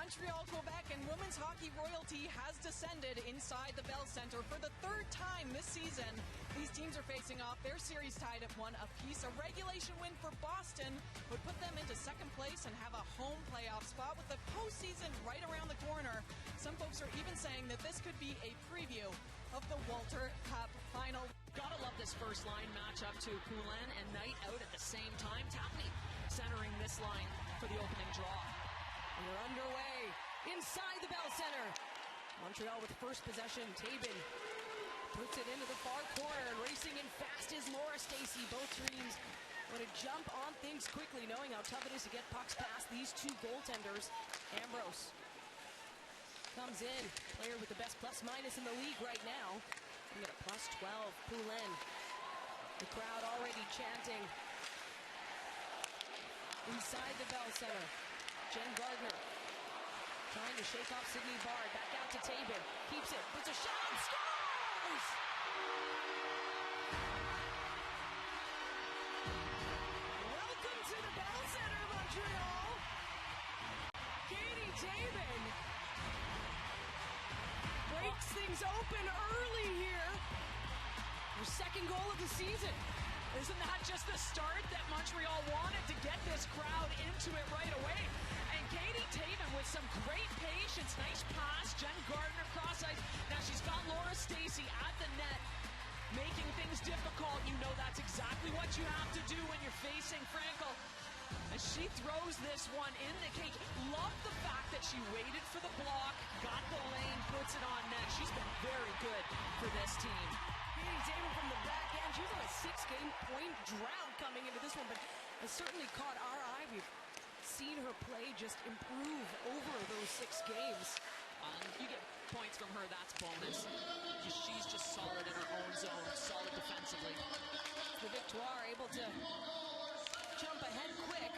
Montreal, Quebec, and women's hockey royalty has descended inside the Bell Centre for the third time this season. These teams are facing off. Their series tied at 1 apiece. A regulation win for Boston would put them into second place and have a home playoff spot with the postseason right around the corner. Some folks are even saying that this could be a preview of the Walter Cup final. Gotta love this first line matchup to Poulin and Knight out at the same time. Tapney centering this line for the opening draw. We're underway inside the Bell Centre. Montreal with first possession. Tabin puts it into the far corner, and racing in fast is Laura Stacey. Both teams want to jump on things quickly, knowing how tough it is to get pucks past these two goaltenders. Ambrose comes in, player with the best plus-minus in the league right now. We got a +12. Poulin, the crowd already chanting. Inside the Bell Centre, Jen Gardner trying to shake off Sydney Bard. Back out to Tabin. Keeps it. Puts a shot. Scores! Welcome to the Bell Centre, Montreal. Katie Tabin breaks things open early here. Her second goal of the season. Isn't that just the start that Montreal wanted, to get this crowd into it right away? And Katie Tabin with some great patience. Nice pass. Jen Gardner cross ice. Now she's got Laura Stacey at the net, making things difficult. You know that's exactly what you have to do when you're facing Frankel. As she throws this one in the cage. Love the fact that she waited for the block, got the lane, puts it on net. She's been very good for this team. Katie Tabin from the back end. She was on a 6-game point drought coming into this one, but has certainly caught our eye. We've seen her play just improve over those 6 games. You get points from her, that's bonus. She's just solid in her own zone, solid defensively. The Victoire able to jump ahead quick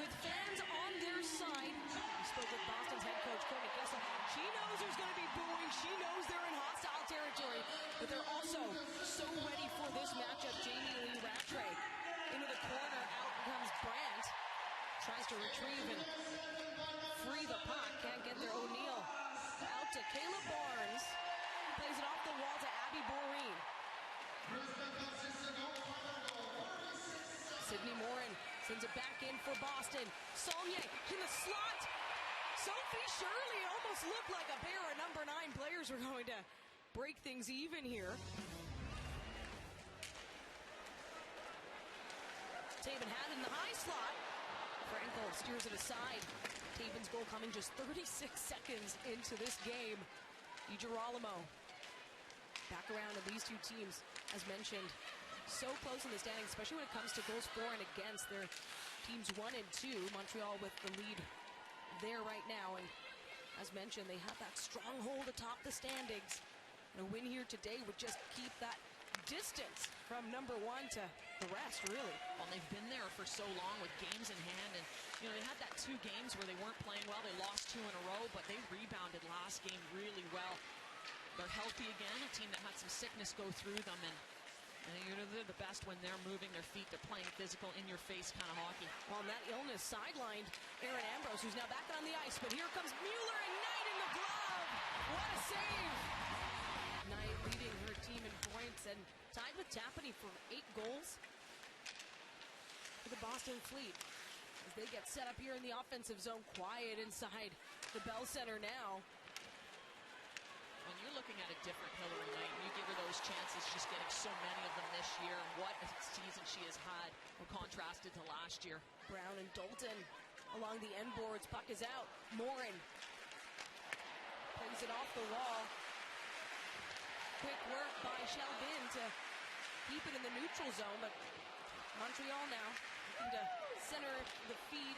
with fans on their side. We spoke with Boston's head coach, Courtney Kessler. She knows there's going to be booing. She knows they're in hostile territory, but they're also so ready for this matchup. Jamie Lee Rattray into the corner. Out comes Brandt. Tries to retrieve and free the puck. Can't get there. O'Neill out to Kayla Barnes. Plays it off the wall to Abby Boreen. Sydney Morin sends it back in for Boston. Saulnier in the slot. Sophie Shirley almost looked like a pair of number 9 players were going to break things even here. Tabin had it in the high slot. Frankel steers it aside. Tabin's goal coming just 36 seconds into this game. DiGirolamo back around, and these two teams, as mentioned, so close in the standings, especially when it comes to goals for and against. Their teams 1 and 2. Montreal with the lead there right now, and as mentioned, they have that stronghold atop the standings. And a win here today would just keep that distance from number 1 to the rest, really. Well, they've been there for so long with games in hand, and they had that 2 games where they weren't playing well. They lost 2 in a row, but they rebounded last game really well. They're healthy again, a team that had some sickness go through them, and they're the best when they're moving their feet. They're playing physical, in-your-face kind of hockey. Well, that illness sidelined Erin Ambrose, who's now back on the ice. But here comes Mueller, and Knight in the glove. What a save! Knight leading her team in points and tied with Tapney for 8 goals for the Boston Fleet. As they get set up here in the offensive zone, quiet inside the Bell Centre now. When you're looking at a different Hillary Knight, you give her those chances, she's getting so many of them this year, and what a season she has had contrasted to last year. Brown and Dalton along the end boards. Puck is out. Morin plays it off the wall. Quick work by Shelbin to keep it in the neutral zone, but Montreal now looking to center the feed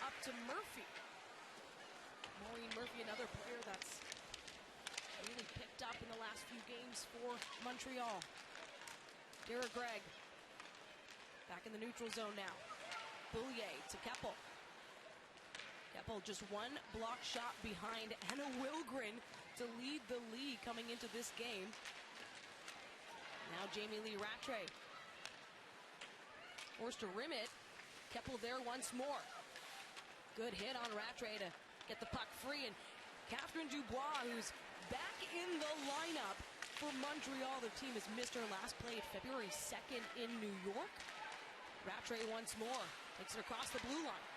up to Murphy. Maureen Murphy, another player that's really picked up in the last few games for Montreal. Dara Gregg back in the neutral zone now. Boulier to Keppel. Keppel just 1 block shot behind Anna Wilgren to lead the league coming into this game. Now Jamie Lee Rattray forced to rim it. Keppel there once more. Good hit on Rattray to get the puck free, and Catherine Dubois, who's back in the lineup for Montreal. Their team has missed her last play February 2nd in New York. Rattray once more takes it across the blue line.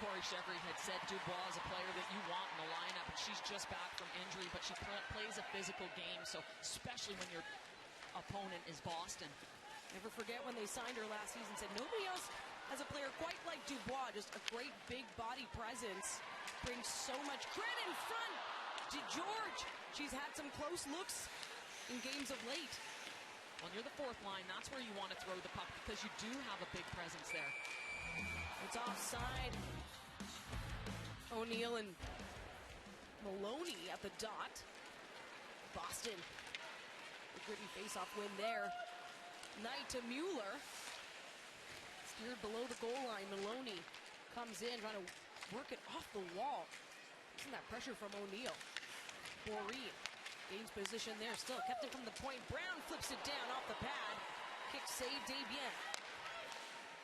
Corey Chevry had said Dubois is a player that you want in the lineup, and she's just back from injury, but she plays a physical game, so especially when your opponent is Boston. Never forget when they signed her last season, said nobody else has a player quite like Dubois, just a great big body presence, brings so much credit in front to George. She's had some close looks in games of late. When you're the fourth line, that's where you want to throw the puck because you do have a big presence there. It's offside. O'Neill and Maloney at the dot. Boston, a gritty face-off win there. Knight to Mueller. Steered below the goal line. Maloney comes in, trying to work it off the wall. Isn't that pressure from O'Neill? Boreen gains position there, still kept it from the point. Brown flips it down off the pad. Kick save, Desbiens.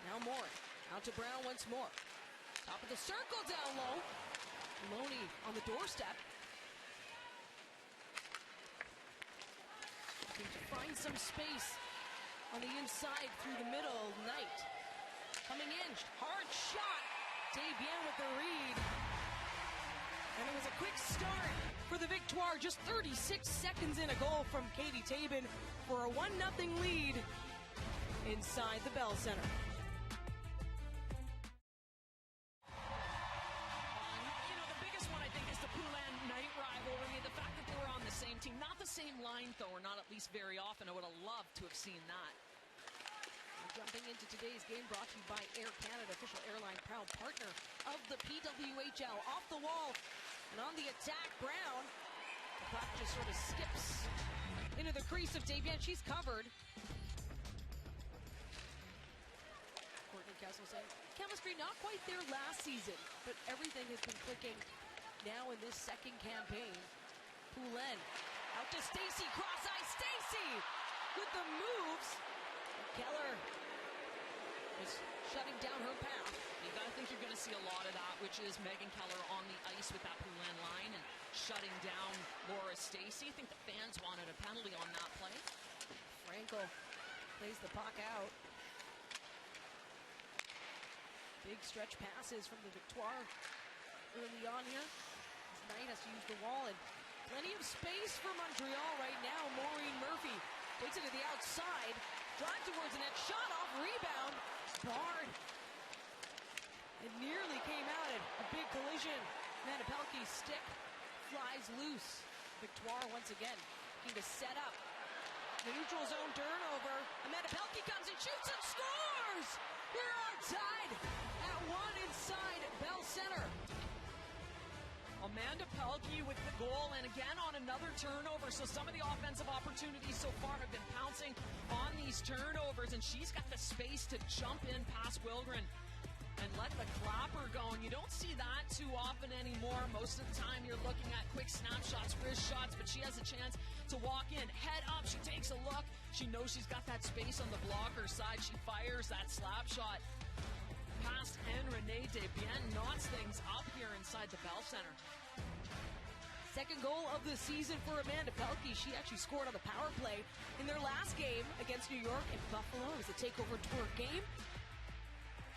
Now Moore, out to Brown once more. Top of the circle, down low. Maloney on the doorstep. Looking to find some space on the inside through the middle. Knight coming in, hard shot. Desbiens with the read. And it was a quick start for the Victoire. Just 36 seconds in, a goal from Katie Tabin for a 1-0 lead inside the Bell Center. The biggest one, I think, is the Poulin-Knight rivalry. The fact that they were on the same team, not the same line, though, or not at least very often. I would have loved to have seen that. Jumping into today's game, brought to you by Air Canada, official airline, proud partner of the PWHL. Off the wall and on the attack, Brown. The puck just sort of skips into the crease of Desbiens. She's covered. Courtney Kessel saying, chemistry not quite there last season, but everything has been clicking now in this second campaign. Poulin out to Stacey, cross ice, Stacey with the moves. Keller is shutting down her path. You gotta think you're gonna see a lot of that, which is Megan Keller on the ice with that Poulin line and shutting down Laura Stacey. I think the fans wanted a penalty on that play. Frankel plays the puck out. Big stretch passes from the Victoire early on here. This Knight has to use the wall, and plenty of space for Montreal right now. Maureen Murphy takes it to the outside. Drive towards the net, shot off, rebound, barred. It nearly came out at a big collision. Manapelke's stick flies loose. Victoire once again looking to set up the neutral zone turnover. Manapelke comes and shoots and scores! We're all tied at one inside Bell Center. Amanda Pelkey with the goal, and again on another turnover. So some of the offensive opportunities so far have been pouncing on these turnovers, and she's got the space to jump in past Wilgren and let the clapper go. And you don't see that too often anymore. Most of the time you're looking at quick snapshots, wrist shots, but she has a chance to walk in. Head up, she takes a look. She knows she's got that space on the blocker side. She fires that slap shot past Renee Desbiens, knots things up here inside the Bell Center. Second goal of the season for Amanda Pelkey. She actually scored on the power play in their last game against New York and Buffalo. It was a takeover tour game.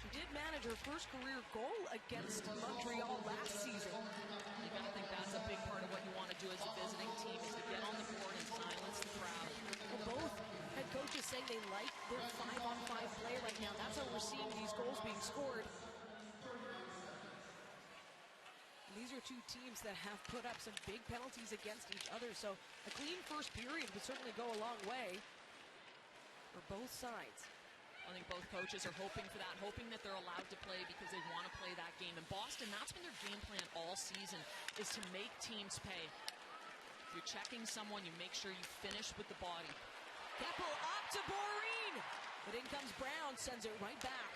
She did manage her first career goal against Montreal last season. You gotta think that's a big part of what you want to do as a visiting team, is to get on the board and silence the crowd. Well, both head coaches saying they like their 5-on-5 play right now. That's how we're seeing these goals being scored. And these are two teams that have put up some big penalties against each other, so a clean first period would certainly go a long way for both sides. I think both coaches are hoping for that, hoping that they're allowed to play because they want to play that game. And Boston, that's been their game plan all season, is to make teams pay. If you're checking someone, you make sure you finish with the body. Keppel up to Boreen, but in comes Brown, sends it right back.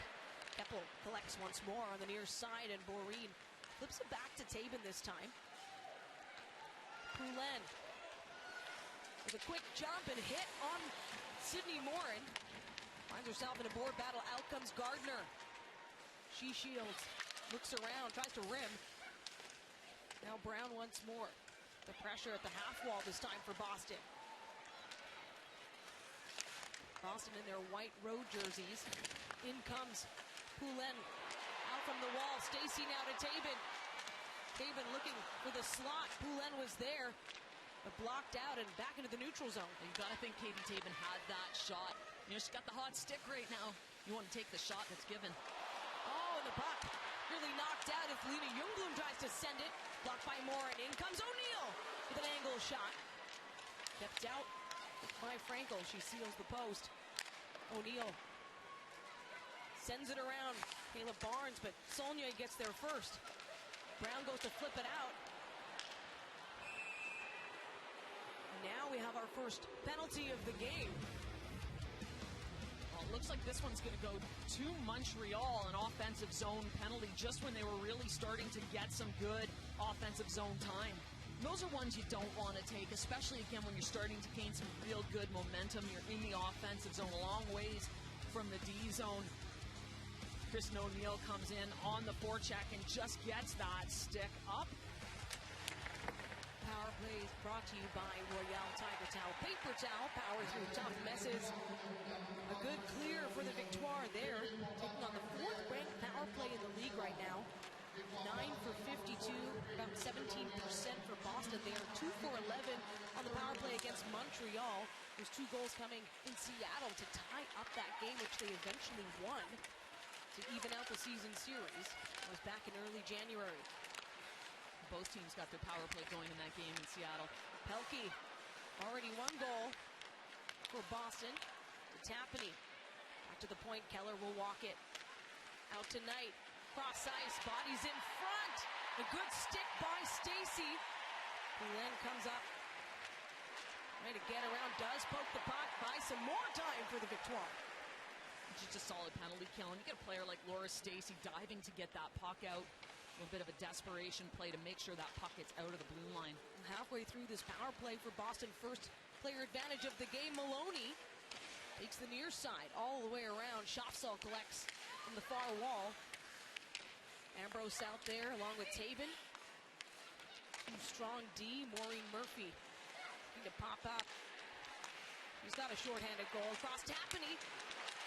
Keppel collects once more on the near side, and Boreen flips it back to Tabin this time. Poulin with a quick jump and hit on Sydney Morin. Finds herself in a board battle. Out comes Gardner. She shields. looks around, tries to rim. Now Brown once more. The pressure at the half wall this time for Boston. Boston in their white road jerseys. In comes Poulin. Out from the wall. Stacey now to Taven. Taven looking for the slot. Poulin was there, but blocked out and back into the neutral zone. You got to think Katie Taven had that shot. You know, she's got the hot stick right now. You want to take the shot that's given. Oh, and the puck really knocked out as Lena Ljungblom tries to send it. Blocked by Moore, and in comes O'Neill with an angle shot. Kept out by Frankel. She seals the post. O'Neill sends it around. Caleb Barnes, but Saulnier gets there first. Brown goes to flip it out. Now we have our first penalty of the game. Well, it looks like this one's going to go to Montreal, an offensive zone penalty, just when they were really starting to get some good offensive zone time. Those are ones you don't want to take, especially again when you're starting to gain some real good momentum. You're in the offensive zone, a long ways from the D zone. Kristen O'Neill comes in on the forecheck and just gets that stick up. Power plays brought to you by Royale Tiger Towel. Paper towel, power through tough messes. A good clear for the Victoire there. Taking on the 4th ranked power play in the league right now. 9 for 52, about 17% for Boston. They are 2 for 11 on the power play against Montreal. There's 2 goals coming in Seattle to tie up that game, which they eventually won to even out the season series. It was back in early January. Both teams got their power play going in that game in Seattle. Pelkey, already 1 goal for Boston. To Tapani, back to the point, Keller will walk it. Out tonight. Cross ice, bodies in front. A good stick by Stacey. Poulin comes up. Trying to get around, does poke the puck. Buy some more time for the Victoire. Just a solid penalty kill. And you get a player like Laura Stacey diving to get that puck out. A little bit of a desperation play to make sure that puck gets out of the blue line. Halfway through this power play for Boston, first player advantage of the game. Maloney takes the near side all the way around. Schaffsall collects from the far wall. Ambrose out there along with Taven. Strong D, Maureen Murphy. Need to pop up. He's got a shorthanded goal. Across Tapani.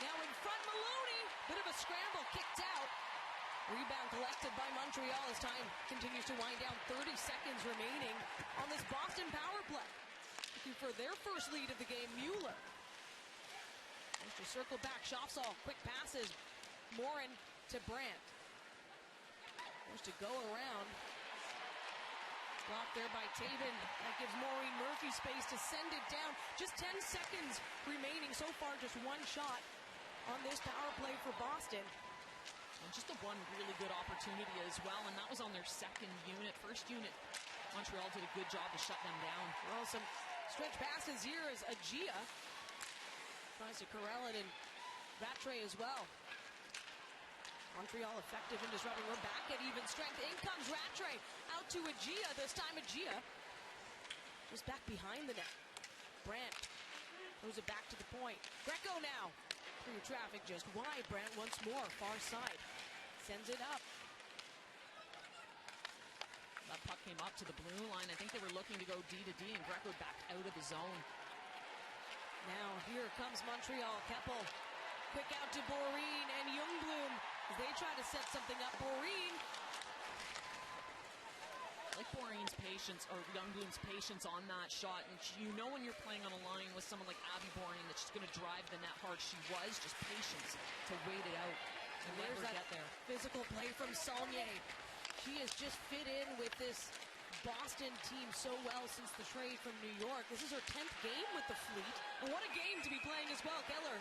Now in front, Maloney. Bit of a scramble, kicked out. Rebound collected by Montreal as time continues to wind down. 30 seconds remaining on this Boston power play. Looking for their first lead of the game, Mueller. Wants to circle back, Schaffsall, quick passes. Morin to Brandt. Wants to go around. Blocked there by Taven. That gives Maureen Murphy space to send it down. Just 10 seconds remaining. So far, just 1 shot on this power play for Boston. And just the one really good opportunity as well, and that was on their second unit. First unit, Montreal did a good job to shut them down. Well, some stretch passes here as Agia tries to corral it, and Rattray as well. Montreal effective in disrupting. We're back at even strength. In comes Rattray. Out to Agia. This time Agia just back behind the net. Brandt throws it back to the point. Greco now. Through traffic just wide. Brandt once more. Far side. Sends it up. That puck came up to the blue line. I think they were looking to go D to D, and Greco back out of the zone. Now here comes Montreal. Keppel. Quick out to Boreen and Ljungblom. As they try to set something up. Boreen. Like Boreen's patience, or Youngblom's patience on that shot. And you know when you're playing on a line with someone like Abby Boreen that's just going to drive the net hard. She was just patience to wait it out and let her get there. Physical play from Saulnier. She has just fit in with this Boston team so well since the trade from New York. This is her 10th game with the Fleet. And what a game to be playing as well. Keller.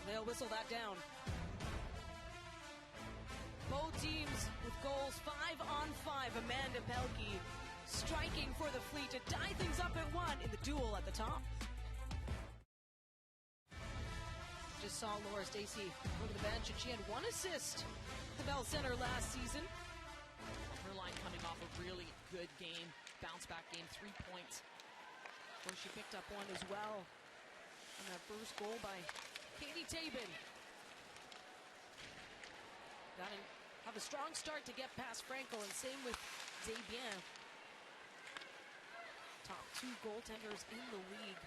They'll whistle that down. Both teams with goals 5 on 5. Amanda Pelkey striking for the Fleet to tie things up at 1 in the duel at the top. Just saw Laura Stacey go to the bench, and she had 1 assist at the Bell Center last season. Her line coming off a really good game, bounce back game, 3 points. Where she picked up 1 as well on that first goal by Katie Taben. Got a have a strong start to get past Franco, and same with Desbiens. Top 2 goaltenders in the league.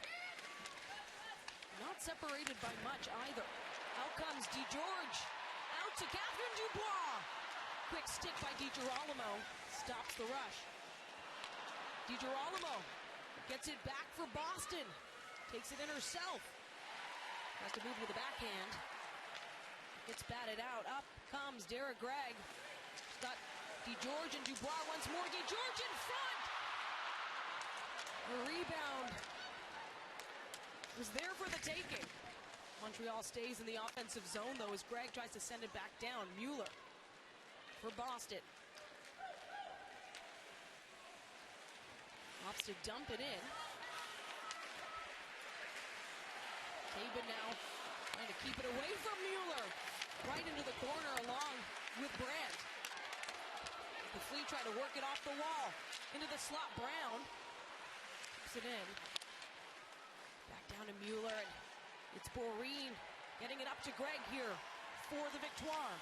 Not separated by much either. Out comes DeGeorge. Out to Catherine Dubois. Quick stick by DiGirolamo. Stops the rush. DiGirolamo gets it back for Boston. Takes it in herself. Has to move with the backhand. Gets batted out. Up comes Derek Gregg. Got DeGeorge and Dubois once more. DeGeorge in front. The rebound was there for the taking. Montreal stays in the offensive zone, though, as Gregg tries to send it back down. Mueller for Boston. Opts to dump it in. Taven now trying to keep it away from Mueller. Right into the corner along with Brandt. The Fleet try to work it off the wall. Into the slot, Brown. Keeps it in. Back down to Mueller, and it's Boreen getting it up to Gregg here for the Victoire.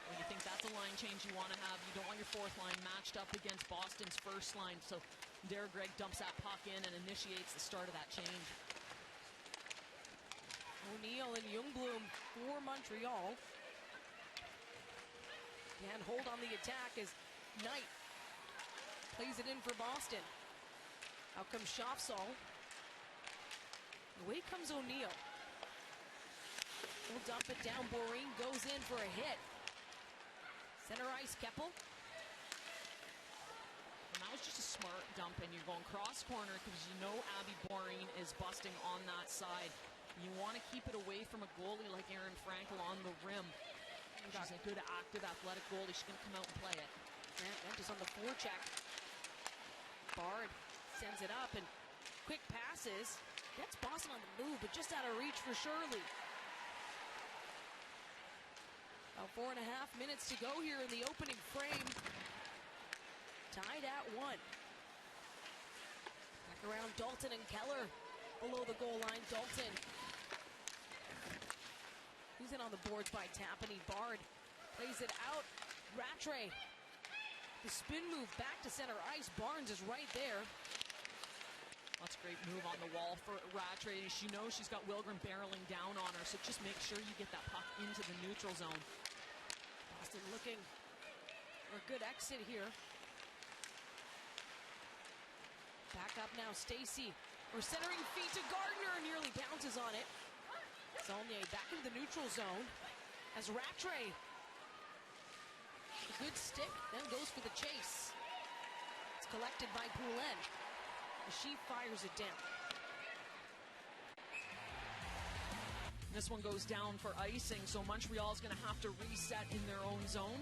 Well, you think that's a line change you want to have. You don't want your fourth line matched up against Boston's first line. So Derek Gregg dumps that puck in and initiates the start of that change. O'Neill and Ljungblom for Montreal. And hold on the attack as Knight plays it in for Boston. Out comes Schaffsall. Away comes O'Neill. We'll dump it down. Boreen goes in for a hit. Center ice, Keppel. And that was just a smart dump, and you're going cross corner because you know Abby Boreen is busting on that side. You want to keep it away from a goalie like Erin Frankel on the rim. She's a good, active, athletic goalie. She's going to come out and play it. Grant is on the forecheck. Bard sends it up, and quick passes. Gets Boston on the move, but just out of reach for Shirley. About 4.5 minutes to go here in the opening frame. Tied at 1. Back around Dalton and Keller below the goal line. Dalton. Who's in on the boards by Tapani. Bard plays it out. Rattray. The spin move back to center ice. Barnes is right there. That's a great move on the wall for Rattray. She knows she's got Wilgren barreling down on her, so just make sure you get that puck into the neutral zone. Boston looking for a good exit here. Back up now, Stacey. Or centering feed to Gardner, nearly bounces on it. Saulnier back into the neutral zone as Rattray. A good stick, then goes for the chase. It's collected by Poulin. She fires it down. This one goes down for icing, so Montreal's going to have to reset in their own zone.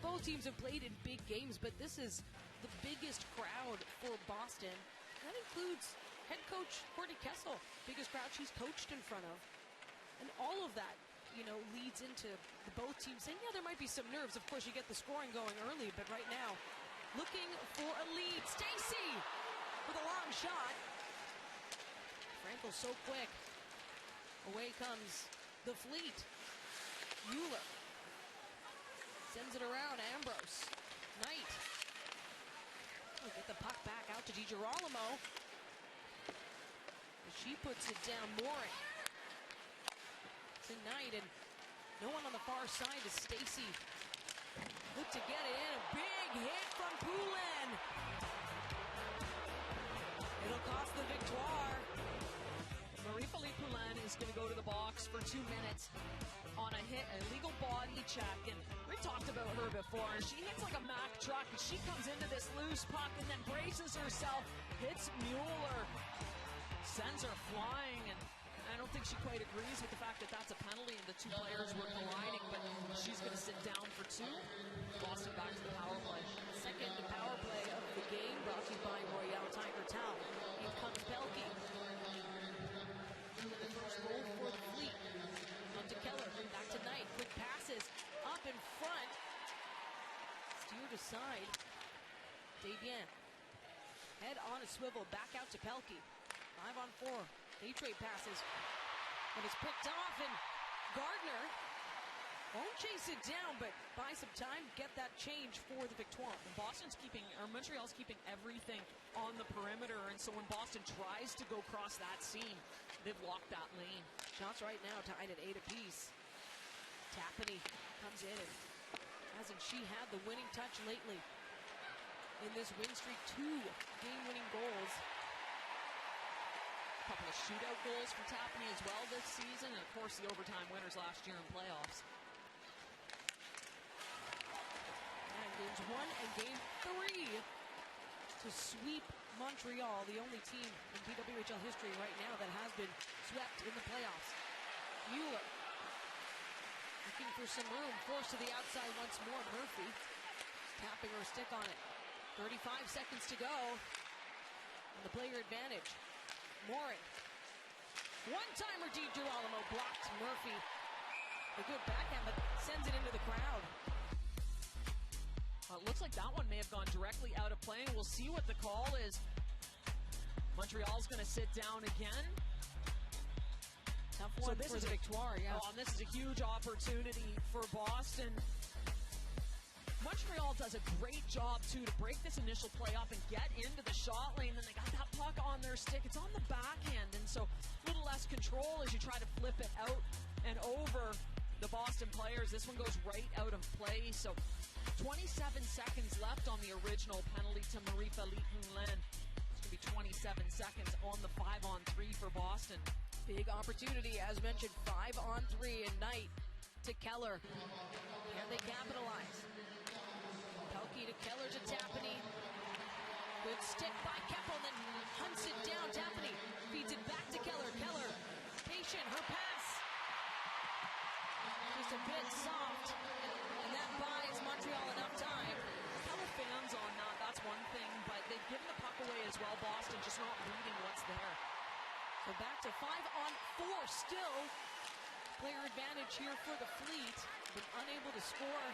Both teams have played in big games, but this is the biggest crowd for Boston. That includes head coach Courtney Kessel, biggest crowd she's coached in front of. And all of that, leads into the both teams saying, yeah, there might be some nerves. Of course, you get the scoring going early, but right now, looking for a lead. Stacey with a long shot. Frankel so quick. Away comes the Fleet. Mueller sends it around. Ambrose. Knight. We'll get the puck back out to DiGirolamo. She puts it down. Mooring to Knight, and no one on the far side is Stacey. Look to get it in. A big hit from Poulin. It'll cost the Victoire. Marie-Philippe Poulin is going to go to the box for 2 minutes on a hit, a legal body check. And we talked about her before. She hits like a Mack truck, and she comes into this loose puck and then braces herself, hits Mueller, sends her flying, and I don't think she quite agrees with the fact that that's a penalty and the two players were colliding, but she's going to sit down for 2. Boston back to the power play. Second power play of the game, brought to you by Royale Tiger Towel. In comes Belke. The first goal for the Fleet. On to Keller, back to Knight. Quick passes, up in front. Steered aside. Desbiens. Head on a swivel, back out to Pelkey. 5-on-4. They trade passes. But it's picked off, and Gardner Won't chase it down, but buy some time, get that change for the Victoire. Montreal's keeping everything on the perimeter, and so when Boston tries to go across that seam, they've locked that lane. Shots right now tied at 8 apiece. Tapani comes in, and hasn't she had the winning touch lately in this win streak? 2 game-winning goals. A couple of shootout goals from Tapani as well this season, and of course the overtime winners last year in playoffs. And games 1 and game 3 to sweep Montreal, the only team in PWHL history right now that has been swept in the playoffs. Mueller looking for some room, forced to the outside once more. Murphy tapping her stick on it. 35 seconds to go, and the player advantage. Morin, one-timer. DiGirolamo blocked Murphy. A good backhand, but sends it into the crowd. Well, it looks like that one may have gone directly out of play, and we'll see what the call is. Montreal's going to sit down again. Tough one for the Victoire, yeah. Oh, and this is a huge opportunity for Boston. Montreal does a great job, too, to break this initial play up and get into the shot lane. Then they got that puck on their stick. It's on the backhand, and so a little less control as you try to flip it out and over the Boston players. This one goes right out of play, so 27 seconds left on the original penalty to Marie-Philippe Poulin. It's going to be 27 seconds on the 5-on-3 for Boston. Big opportunity, as mentioned, 5-on-3, and Knight to Keller. Can they capitalize? Pelkey to Keller to Tapani. Good stick by Keppel, then hunts it down. Tapani feeds it back to Keller. Keller, patient, her pass. Just a bit soft, and that buys Montreal enough time. Keller fans on that, that's one thing, but they've given the puck away as well. Boston just not reading what's there. So back to 5-on-4 still. Player advantage here for the Fleet, but unable to score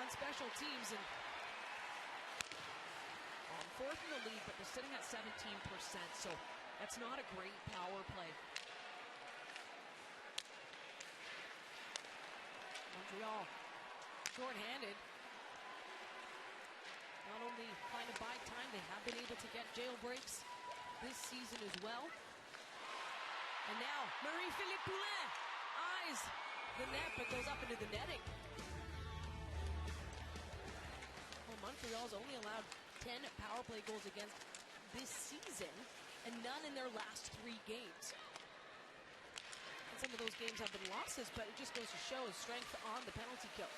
on special teams. And on 4th in the league, but they're sitting at 17%, so that's not a great power play. Montreal short-handed. Not only trying to buy time, they have been able to get jailbreaks this season as well. And now, Marie-Philippe Poulin eyes the net, but goes up into the netting. Well, Montreal's only allowed 10 power play goals against this season, and none in their last 3 games. And some of those games have been losses, but it just goes to show strength on the penalty kill.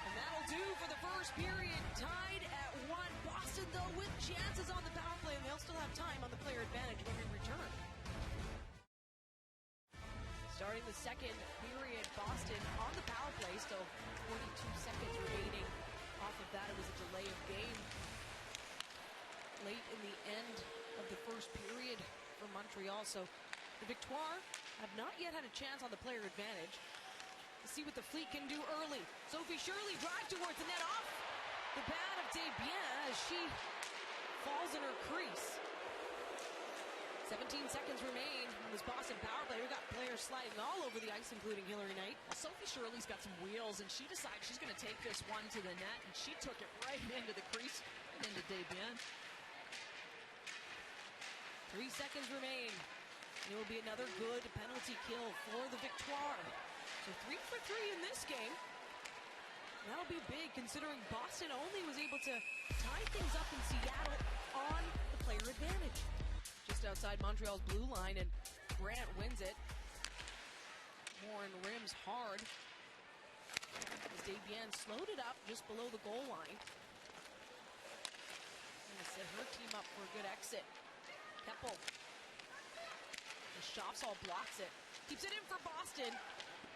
And that'll do for the first period. Tied at 1. Boston, though, with chances on the power play, and they'll still have time on the player advantage when we return. Starting the second period, Boston on the power play, still 42 seconds remaining. Off of that, it was a delay of game. Late in the end of the first period for Montreal, so the Victoire have not yet had a chance on the player advantage. To see what the Fleet can do early. Sophie Shirley drive towards the net, off the pad of Desbiens as she falls in her crease. 17 seconds remain in this Boston power play. We've got players sliding all over the ice, including Hillary Knight. Well, Sophie Shirley's got some wheels, and she decides she's going to take this one to the net, and she took it right into the crease and into Desbiens. 3 seconds remain. It will be another good penalty kill for the Victoire. So 3 for 3 in this game. That'll be big, considering Boston only was able to tie things up in Seattle on the player advantage. Just outside Montreal's blue line, and Grant wins it. Morin rims hard. As Desbiens slowed it up just below the goal line. Gonna set her team up for a good exit. Keppel. The Shopsall blocks it. Keeps it in for Boston.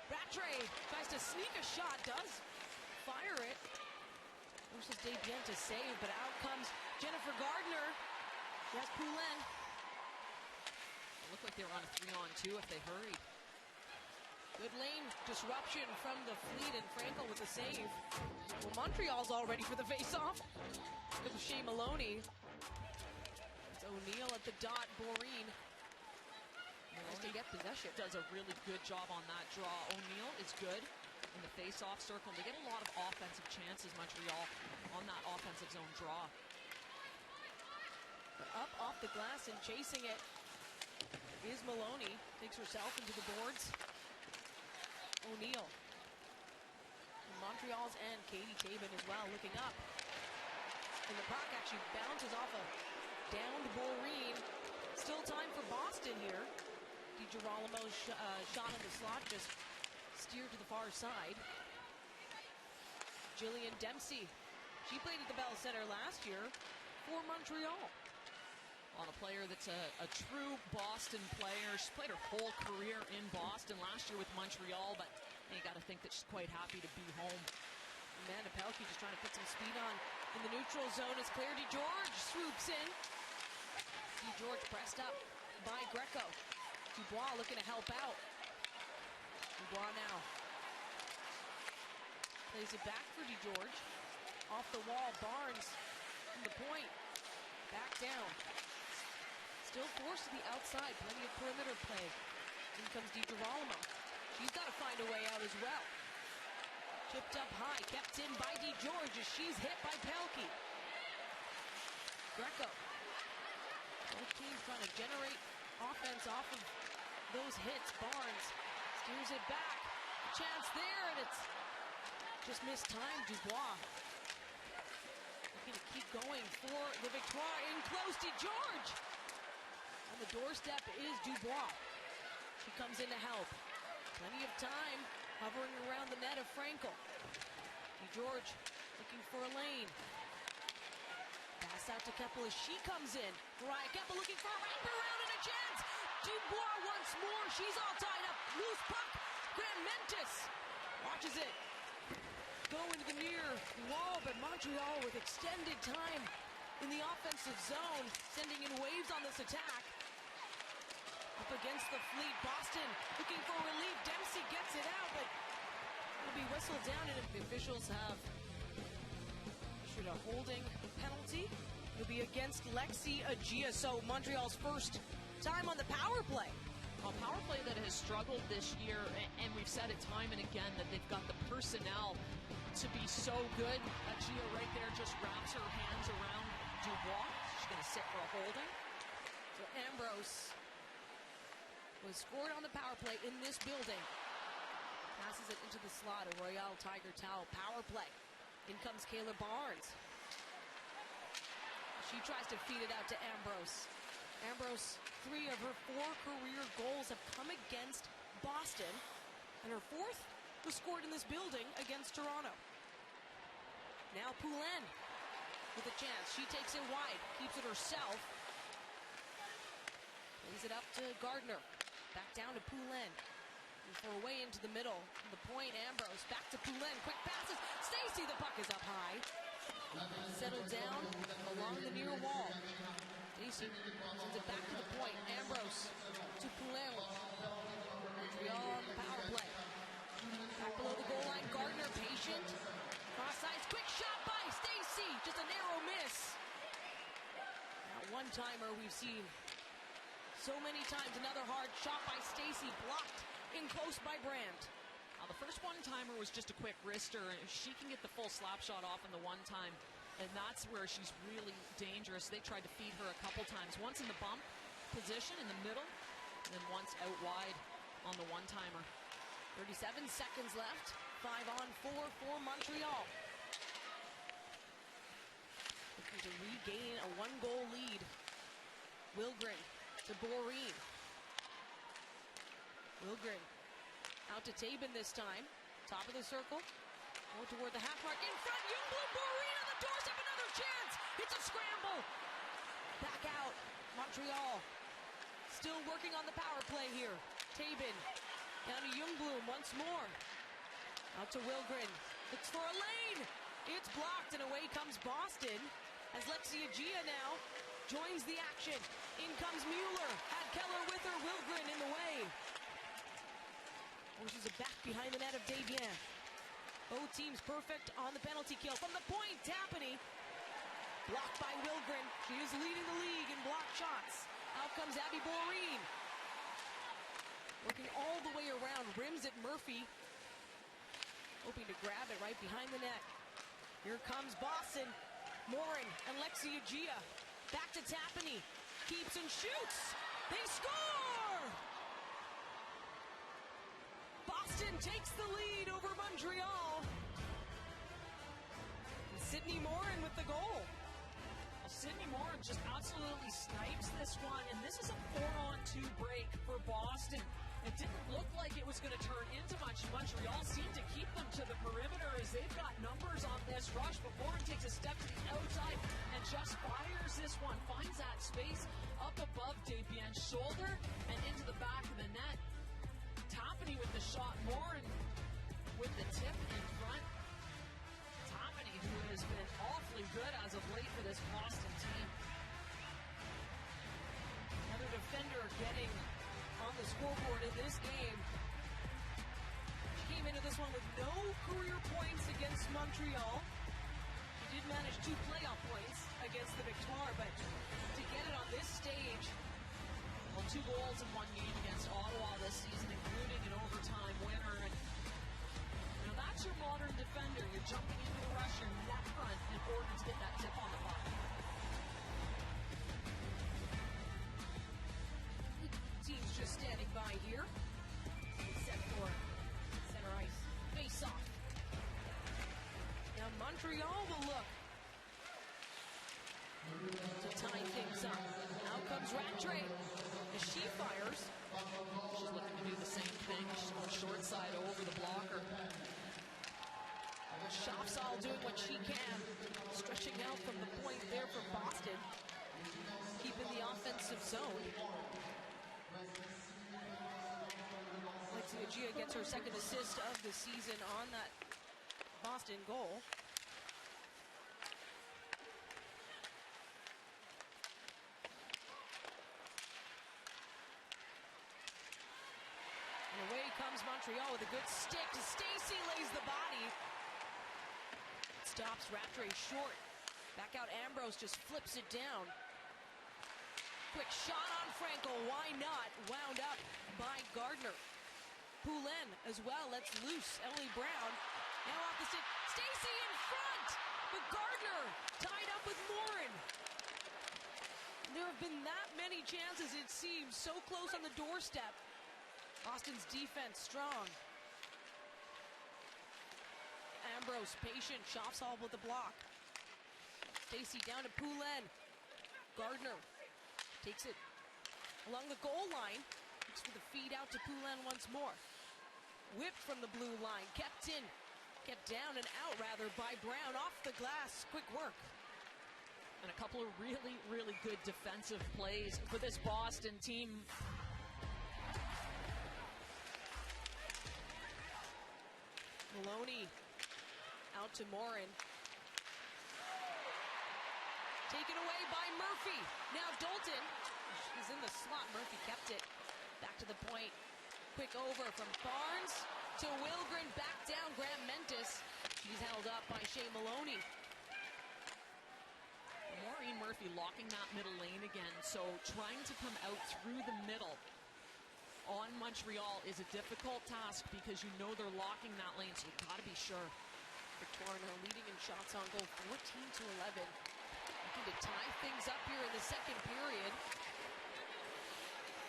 Rattray tries to sneak a shot, does fire it. Forces Desbiens to save, but out comes Jennifer Gardner. Yes, Poulin. It looked like they were on a 3-on-2 if they hurried. Good lane disruption from the Fleet, and Frankel with the save. Well, Montreal's all ready for the face-off. It was Shea Maloney. It's O'Neill at the dot, Boreen. to get possession. Does a really good job on that draw. O'Neill is good in the face-off circle. They get a lot of offensive chances, Montreal, on that offensive zone draw. But up off the glass and chasing it is Maloney. Takes herself into the boards. O'Neill. Montreal's and Katie Taven as well looking up. And the puck actually bounces off a downed Boreen. Still time for Boston here. DiGirolomo's shot in the slot just steered to the far side. Jillian Dempsey. She played at the Bell Center last year for Montreal. On a player that's a true Boston player. She's played her whole career in Boston, last year with Montreal, but you got to think that she's quite happy to be home. Amanda Pelkey just trying to put some speed on in the neutral zone as Claire DeGeorge swoops in. DeGeorge pressed up by Greco. Dubois looking to help out. Dubois now plays it back for DeGeorge. Off the wall, Barnes from the point. Back down. Still forced to the outside. Plenty of perimeter play. In comes DiGirolamo. She's got to find a way out as well. Chipped up high, kept in by DeGeorge as she's hit by Pelkey. Greco. Both teams trying to generate offense off of those hits. Barnes steers it back. Chance there, and it's just mistimed. Dubois looking to keep going for the Victoire. In close, DeGeorge. On the doorstep is Dubois. She comes in to help. Plenty of time hovering around the net of Frankel. DeGeorge looking for a lane. Pass out to Keppel as she comes in. Mariah Keppel looking for a wraparound and a chance. Dubois once more. She's all tied up. Loose puck. Graham Mentis watches it go into the near wall, but Montreal with extended time in the offensive zone, sending in waves on this attack. Up against the Fleet. Boston looking for relief. Dempsey gets it out, but it'll be whistled down, and the officials have issued a holding penalty. It'll be against Lexi Agia, so Montreal's first time on the power play. A power play that has struggled this year, and we've said it time and again that they've got the personnel to be so good. Agia right there just wraps her hands around Dubois. She's going to sit for a holding. So Ambrose was scored on the power play in this building. Passes it into the slot. A Royale Tiger Towel power play. In comes Kayla Barnes. She tries to feed it out to Ambrose. Ambrose, 3 of her 4 career goals have come against Boston, and her 4th was scored in this building against Toronto. Now Poulin with a chance. She takes it wide, keeps it herself. Lays it up to Gardner. Back down to Poulin. For a way into the middle. The point, Ambrose. Back to Poulin. Quick passes. Stacey, the puck is up high. Settled down along the near wall. Stacey sends it back to the point. Ambrose to Poulin. Montreal on the power play. Back below the goal line. Gardner patient. Cross sides. Quick shot by Stacey. Just a narrow miss. That one-timer we've seen so many times. Another hard shot by Stacey. Blocked in close by Brandt. The first one-timer was just a quick wrister. She can get the full slap shot off in the one-time, and that's where she's really dangerous. They tried to feed her a couple times. Once in the bump position in the middle, and then once out wide on the one-timer. 37 seconds left. 5-on-4 for Montreal. Looking to regain a 1-goal lead. Wilgren to Boreen. Wilgren out to Tabin this time. Top of the circle. More toward the half mark. In front, Youngbloom, Boreen on the doorstep. Another chance. It's a scramble. Back out. Montreal still working on the power play here. Tabin down to Youngbloom once more. Out to Wilgren. Looks for a lane. It's blocked, and away comes Boston as Lexi Agia now joins the action. In comes Mueller. Had Keller with her. Wilgren in the way. Pushes it back behind the net of Desbiens. Both teams perfect on the penalty kill. From the point, Tapani. Blocked by Wilgren. She is leading the league in blocked shots. Out comes Abby Boreen. all the way around, rims it Murphy. Hoping to grab it right behind the net. Here comes Boston. Morin and Lexi Agia. Back to Tapani. Keeps and shoots. They score! Boston takes the lead over Montreal. And Sydney Morin with the goal. Sydney Morin just absolutely snipes this one, and this is a 4-on-2 break for Boston. It didn't look like it was going to turn into much. Montreal seemed to keep them to the perimeter as they've got numbers on this rush, but Morin takes a step to the outside and just fires this one. Finds that space up above Debien's shoulder and into the back of the net. Tapani with the shot, Morin with the tip in front. Tapani, who has been awfully good as of late for this Boston team. Another defender getting on the scoreboard in this game. She came into this one with no career points against Montreal. She did manage 2 playoff points against the Victoire, but to get it on this stage, well, 2 goals in 1 game against Ottawa this season, including an overtime winner. And now that's your modern defender. You're jumping into the rush, your net front in order to get that tip on the puck. Team's just standing by here. Set for center ice. Face off. Now Montreal will look to tie things up. Out comes Rattray. As she fires. She's looking to do the same thing. She's going short side over the blocker. Shopsall doing what she can. Stretching out from the point there for Boston. Keeping the offensive zone. Lexi Agia gets her second assist of the season on that Boston goal. And away comes Montreal with a good stick to Stacey, lays the body. Stops Rattray short. Back out Ambrose, just flips it down. Quick shot on Franco, why not? Wound up by Gardner. Poulin as well, lets loose Emily Brown. Now off the stick, Stacey in front! But Gardner tied up with Morin. There have been that many chances, it seems, so close on the doorstep. Boston's defense strong. Ambrose patient, Shopsall with the block. Stacey down to Poulin. Gardner takes it along the goal line. Looks for the feed out to Poulin once more. Whipped from the blue line, kept in, kept down and out rather by Brown off the glass. Quick work. And a couple of really, really good defensive plays for this Boston team. Maloney out to Morin. Taken away by Murphy. Now Dalton. She's in the slot. Murphy kept it. Back to the point. Quick over from Barnes to Wilgren. Back down. Graham Mentis. She's held up by Shea Maloney. Maureen Murphy locking that middle lane again. So trying to come out through the middle on Montreal is a difficult task because you know they're locking that lane. So you've got to be sure. Victoire now leading in shots on goal, 14-11. Looking to tie things up here in the second period.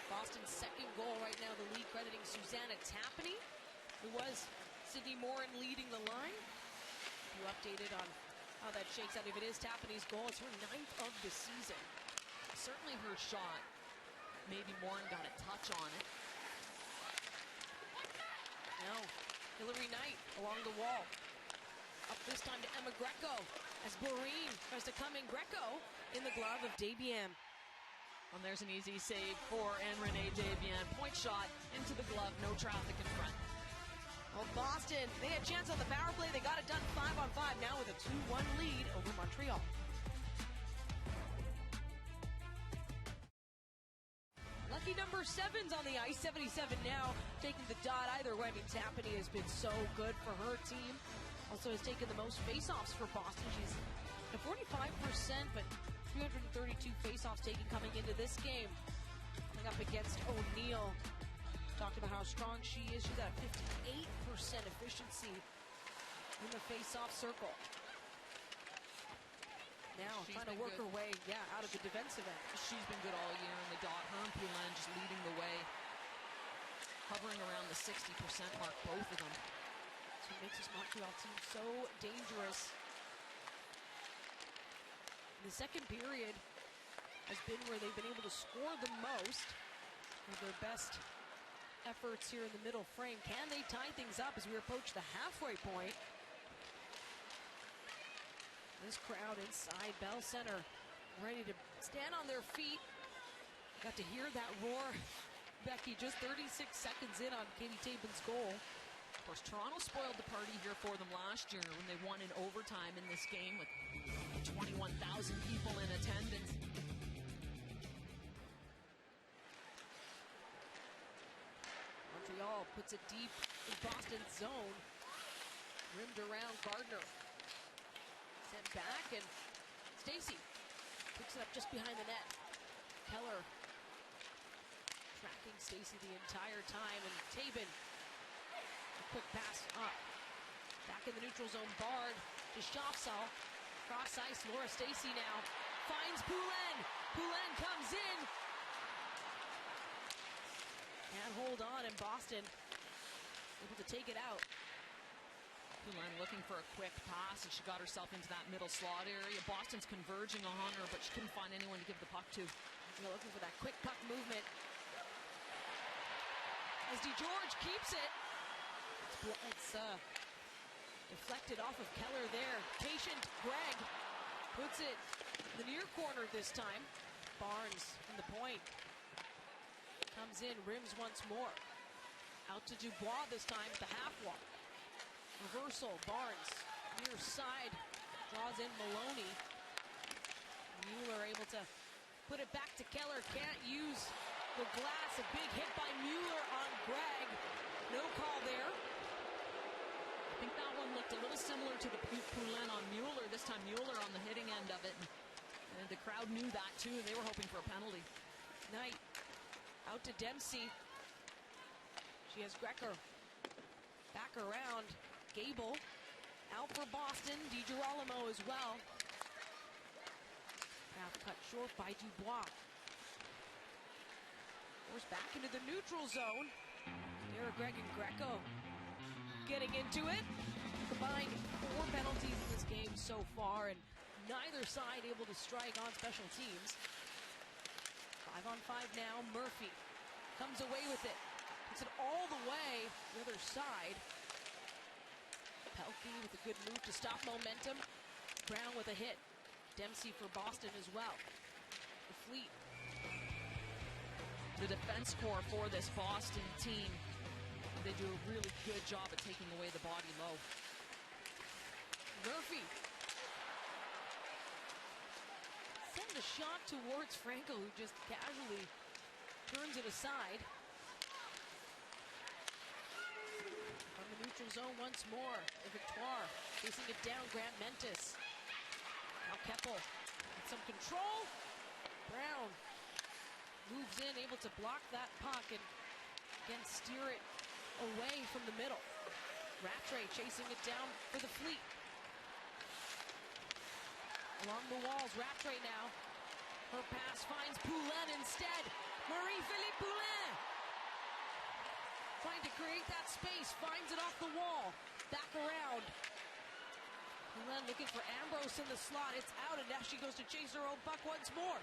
Boston's second goal right now, the lead crediting Susanna Tapani, who was Sydney Morin leading the line. You updated on how that shakes out. If it is Tapani's goal, it's her 9th of the season. Certainly her shot. Maybe Morin got a touch on it. Now, Hillary Knight along the wall. Up this time to Emma Greco as Boreen tries to come in. Greco in the glove of Debian. And there's an easy save for Renee Debian. Point shot into the glove, no traffic in front. Well, Boston, they had a chance on the power play. They got it done 5-on-5 now with a 2-1 lead over Montreal. Lucky number 7's on the ice, 77 now, taking the dot either way. I mean, Tapani has been so good for her team. Also has taken the most faceoffs for Boston. She's at 45%, but 332 faceoffs taken coming into this game. Coming up against O'Neill. Talked about how how strong she is. She's at a 58% efficiency in the face-off circle. Now She's trying to work her way, out of the defensive end. She's been good all year in the dot. Her and Poulin just leading the way, hovering around the 60% mark, both of them. That's what makes this Montreal team so dangerous. The second period has been where they've been able to score the most with their best efforts here in the middle frame. Can they tie things up as we approach the halfway point? This crowd inside Bell Center ready to stand on their feet. Got to hear that roar, Becky, just 36 seconds in on Katie Taben's goal. Of course, Toronto spoiled the party here for them last year when they won in overtime in this game with 21,000 people in attendance. Montreal puts it deep in Boston's zone. Rimmed around Gardner. Sent back, and Stacey picks it up just behind the net. Keller tracking Stacey the entire time, and Taben, a quick pass up. Back in the neutral zone, Bard to Shopsall. Cross ice, Laura Stacey now finds Poulin. Poulin comes in. Can't hold on, and Boston able to take it out. Poulin looking for a quick pass, and she got herself into that middle slot area. Boston's converging on her, but she couldn't find anyone to give the puck to. They're looking for that quick puck movement. As DeGeorge keeps it. It's deflected off of Keller there. Patient Greg puts it in the near corner this time. Barnes from the point. Comes in, rims once more. Out to Dubois this time at the half wall. Reversal, Barnes, near side, draws in Maloney. Mueller able to put it back to Keller, can't use the glass. A big hit by Mueller on Greg. No call there. I think that one looked a little similar to the Poulin on Mueller. This time Mueller on the hitting end of it. And the crowd knew that too, and they were hoping for a penalty. Knight out to Dempsey. She has Greco back around. Gable out for Boston. DiGirolamo as well. Now cut short by Dubois. Forced back into the neutral zone. Derek Greg and Greco getting into it. Combined 4 penalties in this game so far, and neither side able to strike on special teams. 5-on-5 now. Murphy comes away with it. Puts it all the way the other side. Pelkey with a good move to stop momentum. Brown with a hit. Dempsey for Boston as well. The Fleet. The defense core for this Boston team, they do a really good job at taking away the body low. Murphy. Send a shot towards Franco, who just casually turns it aside. From the neutral zone once more. Victoire facing it down. Grant Mentis. Now Keppel with some control. Brown moves in, able to block that puck and again steer it away from the middle. Rattray chasing it down for the Fleet. Along the walls, Rattray now. Her pass finds Poulin instead. Marie-Philippe Poulin trying to create that space, finds it off the wall. Back around. Poulin looking for Ambrose in the slot. It's out, and now she goes to chase her own puck once more.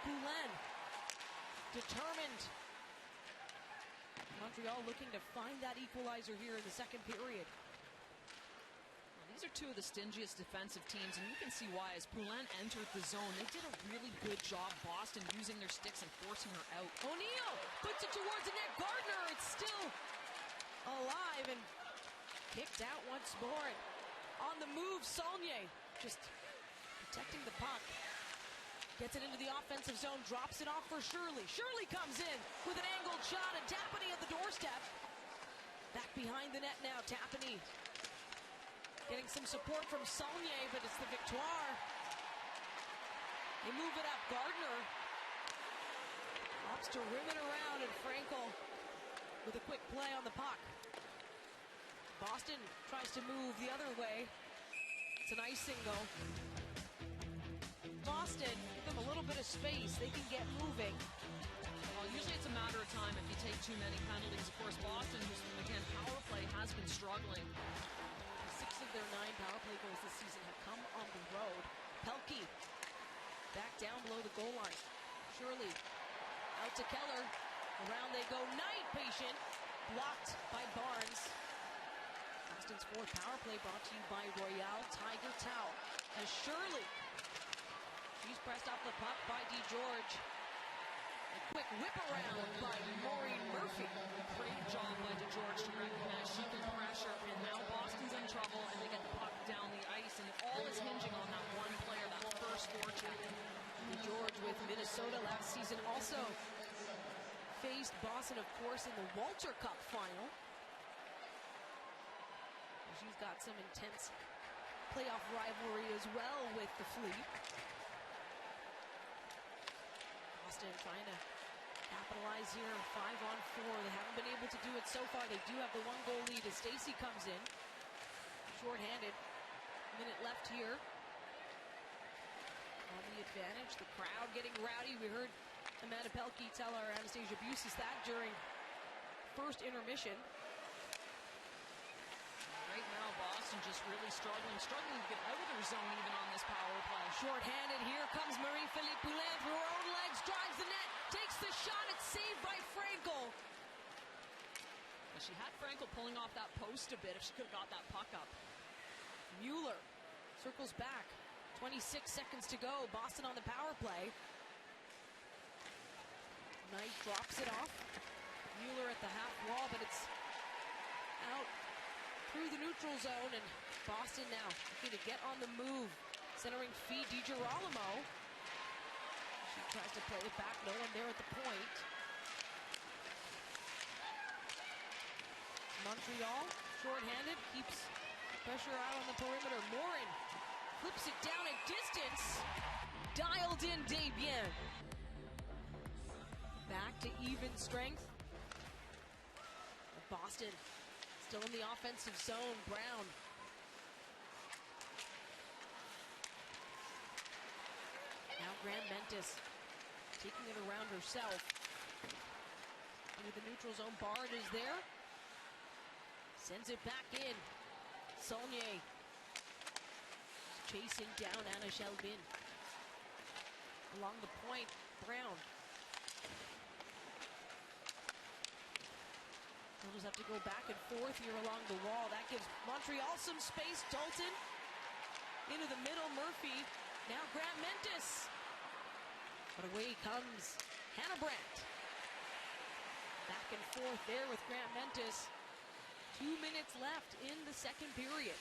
Poulin, determined. Montreal looking to find that equalizer here in the second period. These are two of the stingiest defensive teams, and you can see why. As Poulin entered the zone, they did a really good job, Boston, using their sticks and forcing her out. O'Neill puts it towards the net. Gardner, it's still alive and kicked out once more. And on the move, Saulnier just protecting the puck. Gets it into the offensive zone, drops it off for Shirley. Shirley comes in with an angled shot, and Tapani at the doorstep. Back behind the net now, Tapani. Getting some support from Saulnier, but it's the Victoire. They move it up. Gardner opts to rim it around, and Frankel with a quick play on the puck. Boston tries to move the other way. It's an icing goal. Boston, give them a little bit of space. They can get moving. Well, usually it's a matter of time if you take too many penalties. Of course, Boston, who's, again, power play, has been struggling. 6 of their 9 power play goals this season have come on the road. Pelkey back down below the goal line. Shirley out to Keller. Around they go. Knight patient. Blocked by Barnes. Boston's 4th power play brought to you by Royale Tiger Towel. As Shirley, she's pressed off the puck by DeGeorge. A quick whip around by Maureen Murphy. Great job by DeGeorge to recognize she can pressure, and now Boston's in trouble, and they get the puck down the ice, and it all is hinging on that one player, that first forecheck. DeGeorge with Minnesota last season also faced Boston, of course, in the Walter Cup final. She's got some intense playoff rivalry as well with the Fleet. Boston trying to capitalize here, 5-on-4. They haven't been able to do it so far. They do have the 1-goal lead as Stacey comes in. Short-handed. Minute left here. On the advantage, the crowd getting rowdy. We heard Amanda Pelkey tell our Anastasia Busis that during first intermission. Right now, Boston just really struggling to get out of their zone even on this power play. Short-handed, here comes Marie-Philippe Poulin through her own legs, drives the net, takes the shot, it's saved by Frankel. She had Frankel pulling off that post a bit if she could have got that puck up. Mueller circles back, 26 seconds to go, Boston on the power play. Knight drops it off. Mueller at the half wall, but it's out through the neutral zone, and Boston now looking to get on the move. Centering feed, DiGirolamo. She tries to play it back, no one there at the point. Montreal, short-handed, keeps pressure out on the perimeter. Morin flips it down at distance. Dialed in Desbiens. Back to even strength. Boston still in the offensive zone. Brown. Now Graham Mentis taking it around herself. Into the neutral zone. Bard is there. Sends it back in. Saulnier chasing down Anna Shelbin. Along the point, Brown. They'll just have to go back and forth here along the wall. That gives Montreal some space. Dalton into the middle. Murphy. Now Graham Mentis. But away comes Hannah Brandt. Back and forth there with Graham Mentis. 2 minutes left in the second period.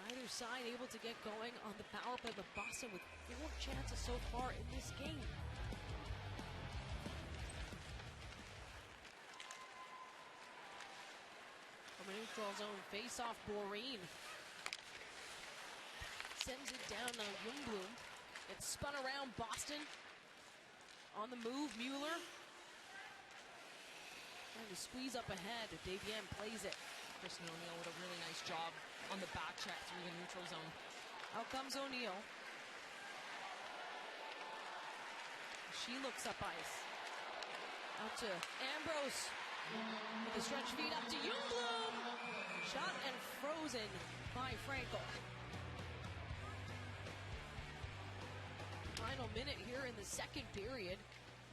Neither side able to get going on the power play, but Boston with 4 chances so far in this game. From a neutral zone face-off, Boreen sends it down. Now Youngbloom gets spun around. Boston on the move. Mueller trying to squeeze up ahead. Desbiens plays it. Kristen O'Neill with a really nice job on the back check through the neutral zone. Out comes O'Neill. She looks up ice. Out to Ambrose. With the stretch feed up to Youngbloom. Shot and frozen by Frankel. Final minute here in the second period.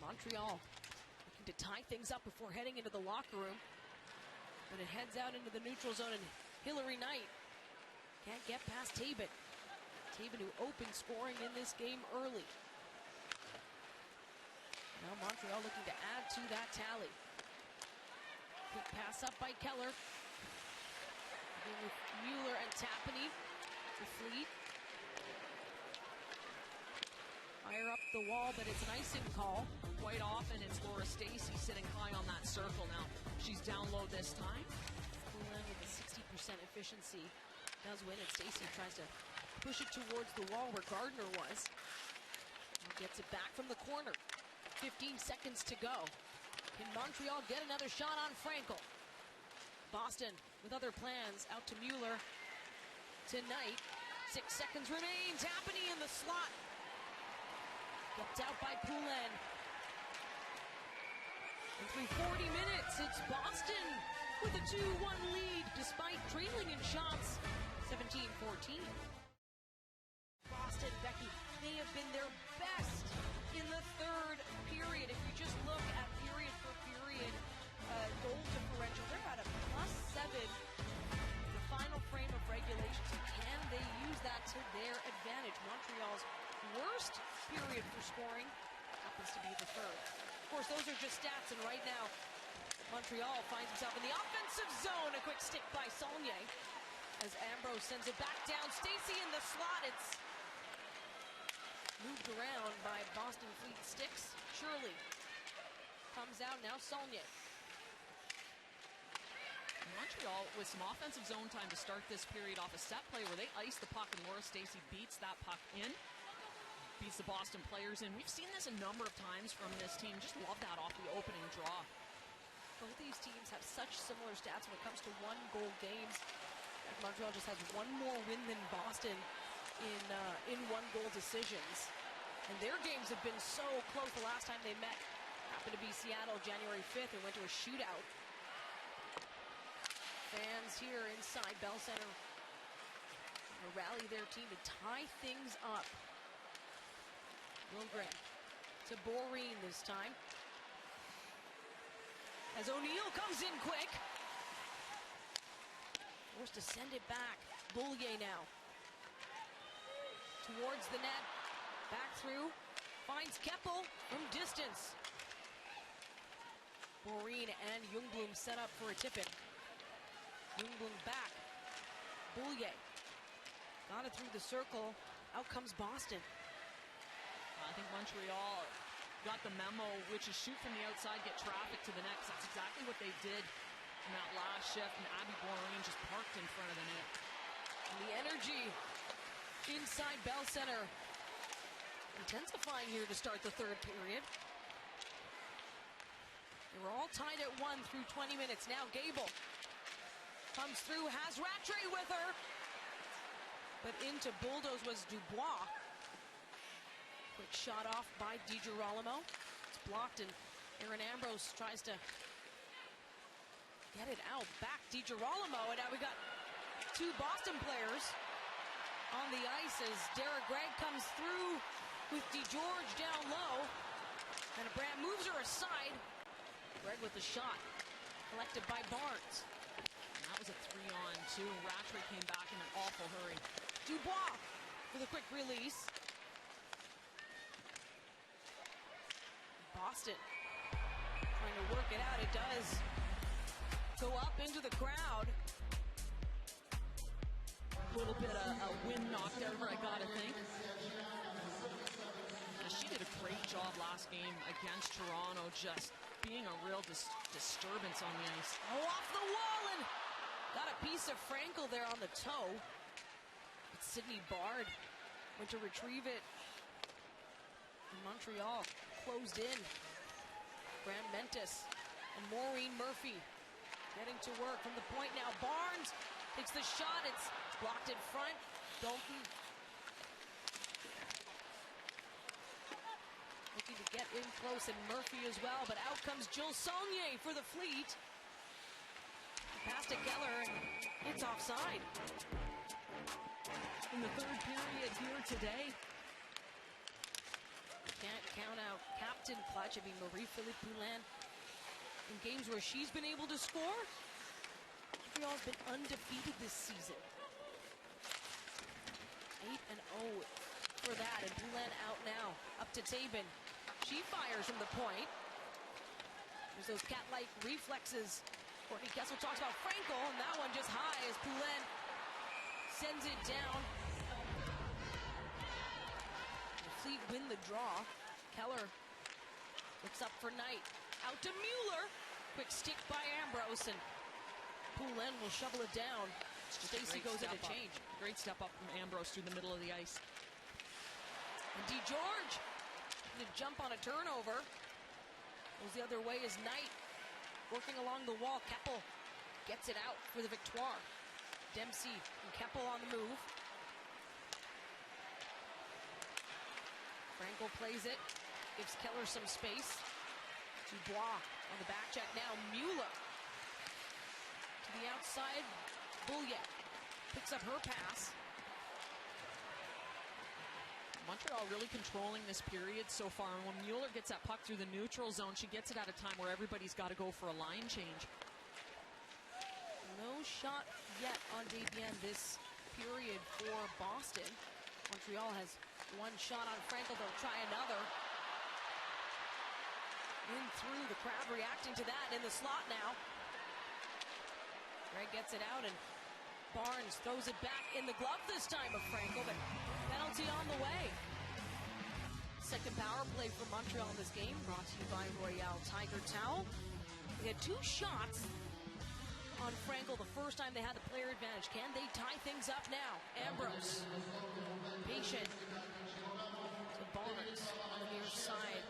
Montreal looking to tie things up before heading into the locker room. But it heads out into the neutral zone, and Hillary Knight can't get past Tabin. Tabin, who opened scoring in this game early. Now Montreal looking to add to that tally. Quick pass up by Keller. With Mueller and Tapani to Fleet. Fire up the wall, but it's an icing call. Quite often it's Laura Stacey sitting high on that circle. Now she's down low this time. Poulin with a 60% efficiency does win, and Stacey tries to push it towards the wall where Gardner was. Now Gets it back from the corner. 15 seconds to go. Can Montreal get another shot on Frankel? Boston with other plans. Out to Mueller. Tonight. 6 seconds remain. Tapani in the slot. Kept out by Poulin. And through 40 minutes, it's Boston with a 2-1 lead despite trailing in shots. 17-14. Boston, Becky, they have been their best in the third period. If you just look at period for period goal differential, they're at a +7. The final frame of regulation. So can they use that to their advantage? Montreal's worst period for scoring happens to be the third. Of course, those are just stats, and right now, Montreal finds himself in the offensive zone. A quick stick by Saulnier as Ambrose sends it back down. Stacey in the slot. It's moved around by Boston Fleet sticks. Shirley comes out now. Saulnier. Montreal with some offensive zone time to start this period off a set play where they ice the puck, and Laura Stacey beats that puck in. Beats the Boston players in. We've seen this a number of times from this team. Just love that off the opening draw. Both these teams have such similar stats when it comes to one-goal games. Montreal just has one more win than Boston in one-goal decisions. And their games have been so close. The last time they met happened to be Seattle, January 5th, and went to a shootout. Fans here inside Bell Center to rally their team to tie things up. Lundgren to Boreen this time. As O'Neill comes in quick. Forced to send it back. Boulier now. Towards the net. Back through. Finds Keppel from distance. Boreen and Ljungblom set up for a tip-in. Ljungblom back. Boulier. Got it through the circle. Out comes Boston. I think Montreal got the memo, which is shoot from the outside, get traffic to the net. That's exactly what they did in that last shift, and Abby Boreen just parked in front of the net. And the energy inside Bell Center intensifying here to start the third period. They were all tied at 1 through 20 minutes. Now Gable comes through, has Rattray with her. But into bulldoze was Dubois. Quick shot off by DiGirolamo. It's blocked, and Aaron Ambrose tries to get it out. Back DiGirolamo, and now we got two Boston players on the ice as Derek Gregg comes through with DeGeorge down low. And Brandt moves her aside. Gregg with the shot, collected by Barnes. And that was a 3-on-2. Rattray came back in an awful hurry. Dubois with a quick release. Boston trying to work it out. It does go up into the crowd. A little bit of a wind knocked out of her, I gotta think. She did a great job last game against Toronto, just being a real disturbance on the ice. Oh, off the wall, and got a piece of Frankel there on the toe. But Sydney Bard went to retrieve it. And Montreal closed in. Graham Mentis and Maureen Murphy getting to work from the point now. Barnes takes the shot. It's blocked in front. Dalton looking to get in close, and Murphy as well. But out comes Jill Saulnier for the Fleet. Pass to Keller, and it's offside. In the third period here today. Can't count out Captain Clutch. I mean, Marie-Philippe Poulin, in games where she's been able to score, Montreal's been undefeated this season. 8-0 for that, and Poulin out now. Up to Taven. She fires from the point. There's those cat-like reflexes. Courtney Kessel talks about Frankel, and that one just high as Poulin sends it down. Fleet win the draw. Keller looks up for Knight. Out to Mueller. Quick stick by Ambrose, and Poulin will shovel it down. Stacey goes in to change. Great step up from Ambrose through the middle of the ice. And DeGeorge looking to jump on a turnover. Goes the other way is Knight working along the wall. Keppel gets it out for the Victoire. Dempsey and Keppel on the move. Frankel plays it, gives Keller some space. Dubois on the back check now. Mueller to the outside. Bouillet picks up her pass. Montreal really controlling this period so far. And when Mueller gets that puck through the neutral zone, she gets it at a time where everybody's got to go for a line change. No shot yet on Desbiens this period for Boston. Montreal has one shot on Frankel. They'll try another. In through, the crowd reacting to that in the slot now. Greg gets it out and Barnes throws it back in the glove this time of Frankel, but penalty on the way. Second power play for Montreal in this game, brought to you by Royale Tiger Towel. They had two shots on Frankel the first time they had the player advantage. Can they tie things up now? Ambrose, patient to Barnes on the near side.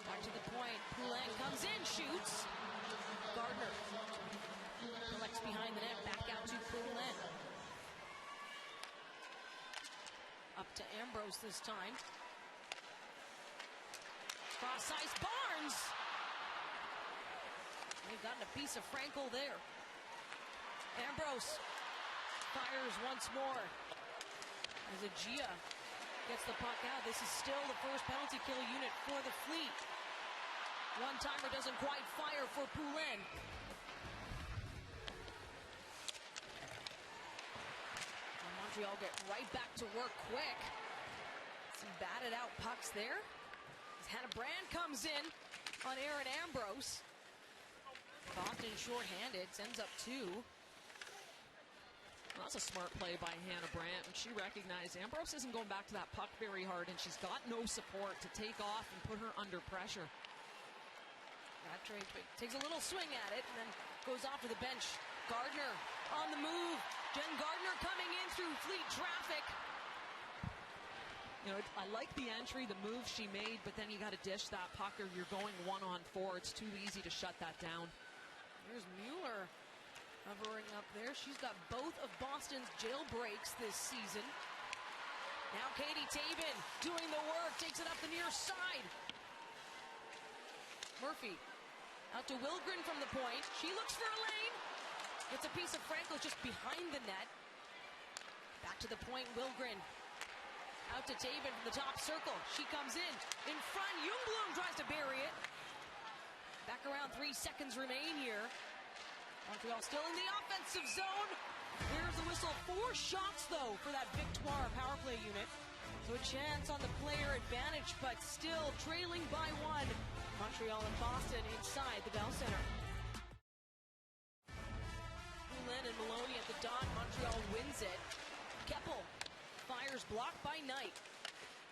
Back to the point, Poulin comes in, shoots. Gardner collects behind the net, back out to Poulin. Up to Ambrose this time. Cross ice, Barnes! They've gotten a piece of Frankel there. Ambrose fires once more as Agia gets the puck out. This is still the first penalty kill unit for the Fleet. One-timer doesn't quite fire for Poulin. Montreal get right back to work quick. Some batted out pucks there. As Hannah Brand comes in on Aaron Ambrose. Boston short-handed, sends up two. Well, that's a smart play by Hannah Brandt, and she recognized Ambrose isn't going back to that puck very hard, and she's got no support to take off and put her under pressure. Rattray takes a little swing at it and then goes off to the bench. Gardner on the move. Jen Gardner coming in through Fleet traffic. You know, I like the entry, the move she made, but then you got to dish that puck or you're going 1-on-4. It's too easy to shut that down. There's Mueller hovering up there. She's got both of Boston's jailbreaks this season. Now Katie Taven doing the work, takes it up the near side. Murphy out to Wilgren from the point. She looks for a lane. Gets a piece of Frankel just behind the net. Back to the point, Wilgren. Out to Taven from the top circle. She comes in front. Ljungblom tries to bury it. Back around 3 seconds remain here. Montreal still in the offensive zone. There's the whistle. 4 shots, though, for that Victoire power play unit. So a chance on the player advantage, but still trailing by 1. Montreal and Boston inside the Bell Center. Poulin and Maloney at the dot. Montreal wins it. Keppel fires, blocked by Knight.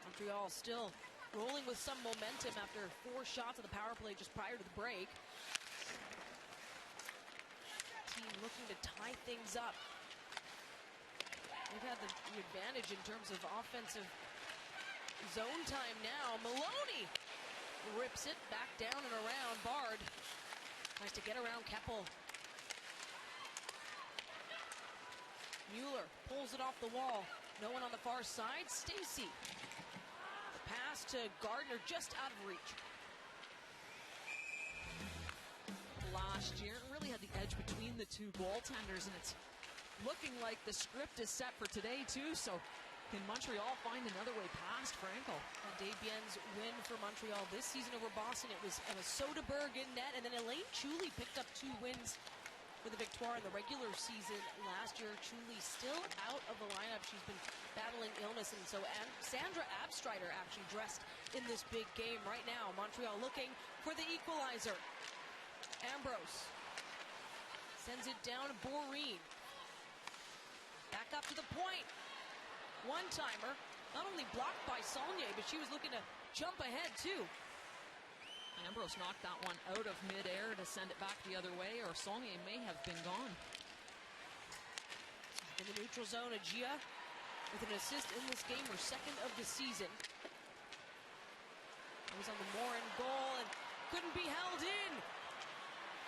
Montreal still rolling with some momentum after 4 shots of the power play just prior to the break. Team looking to tie things up. They've had the advantage in terms of offensive zone time now. Maloney rips it back down and around. Bard tries to get around Keppel. Mueller pulls it off the wall. No one on the far side. Stacey. The pass to Gardner just out of reach. Last year really had the edge between the two goaltenders, and it's looking like the script is set for today too. So can Montreal find another way past Frankel? Desbiens' win for Montreal this season over Boston. It was Soderberg in net, and then Elaine Chuli picked up 2 wins for the Victoire in the regular season last year. Chuli still out of the lineup. She's been battling illness, and so Sandra Abstreiter actually dressed in this big game right now. Montreal looking for the equalizer. Ambrose sends it down to Boreen. Back up to the point. One-timer, not only blocked by Saulnier, but she was looking to jump ahead too. Ambrose knocked that one out of midair to send it back the other way, or Saulnier may have been gone. In the neutral zone, Agia with an assist in this game, her 2nd of the season. It was on the Morin goal and couldn't be held in.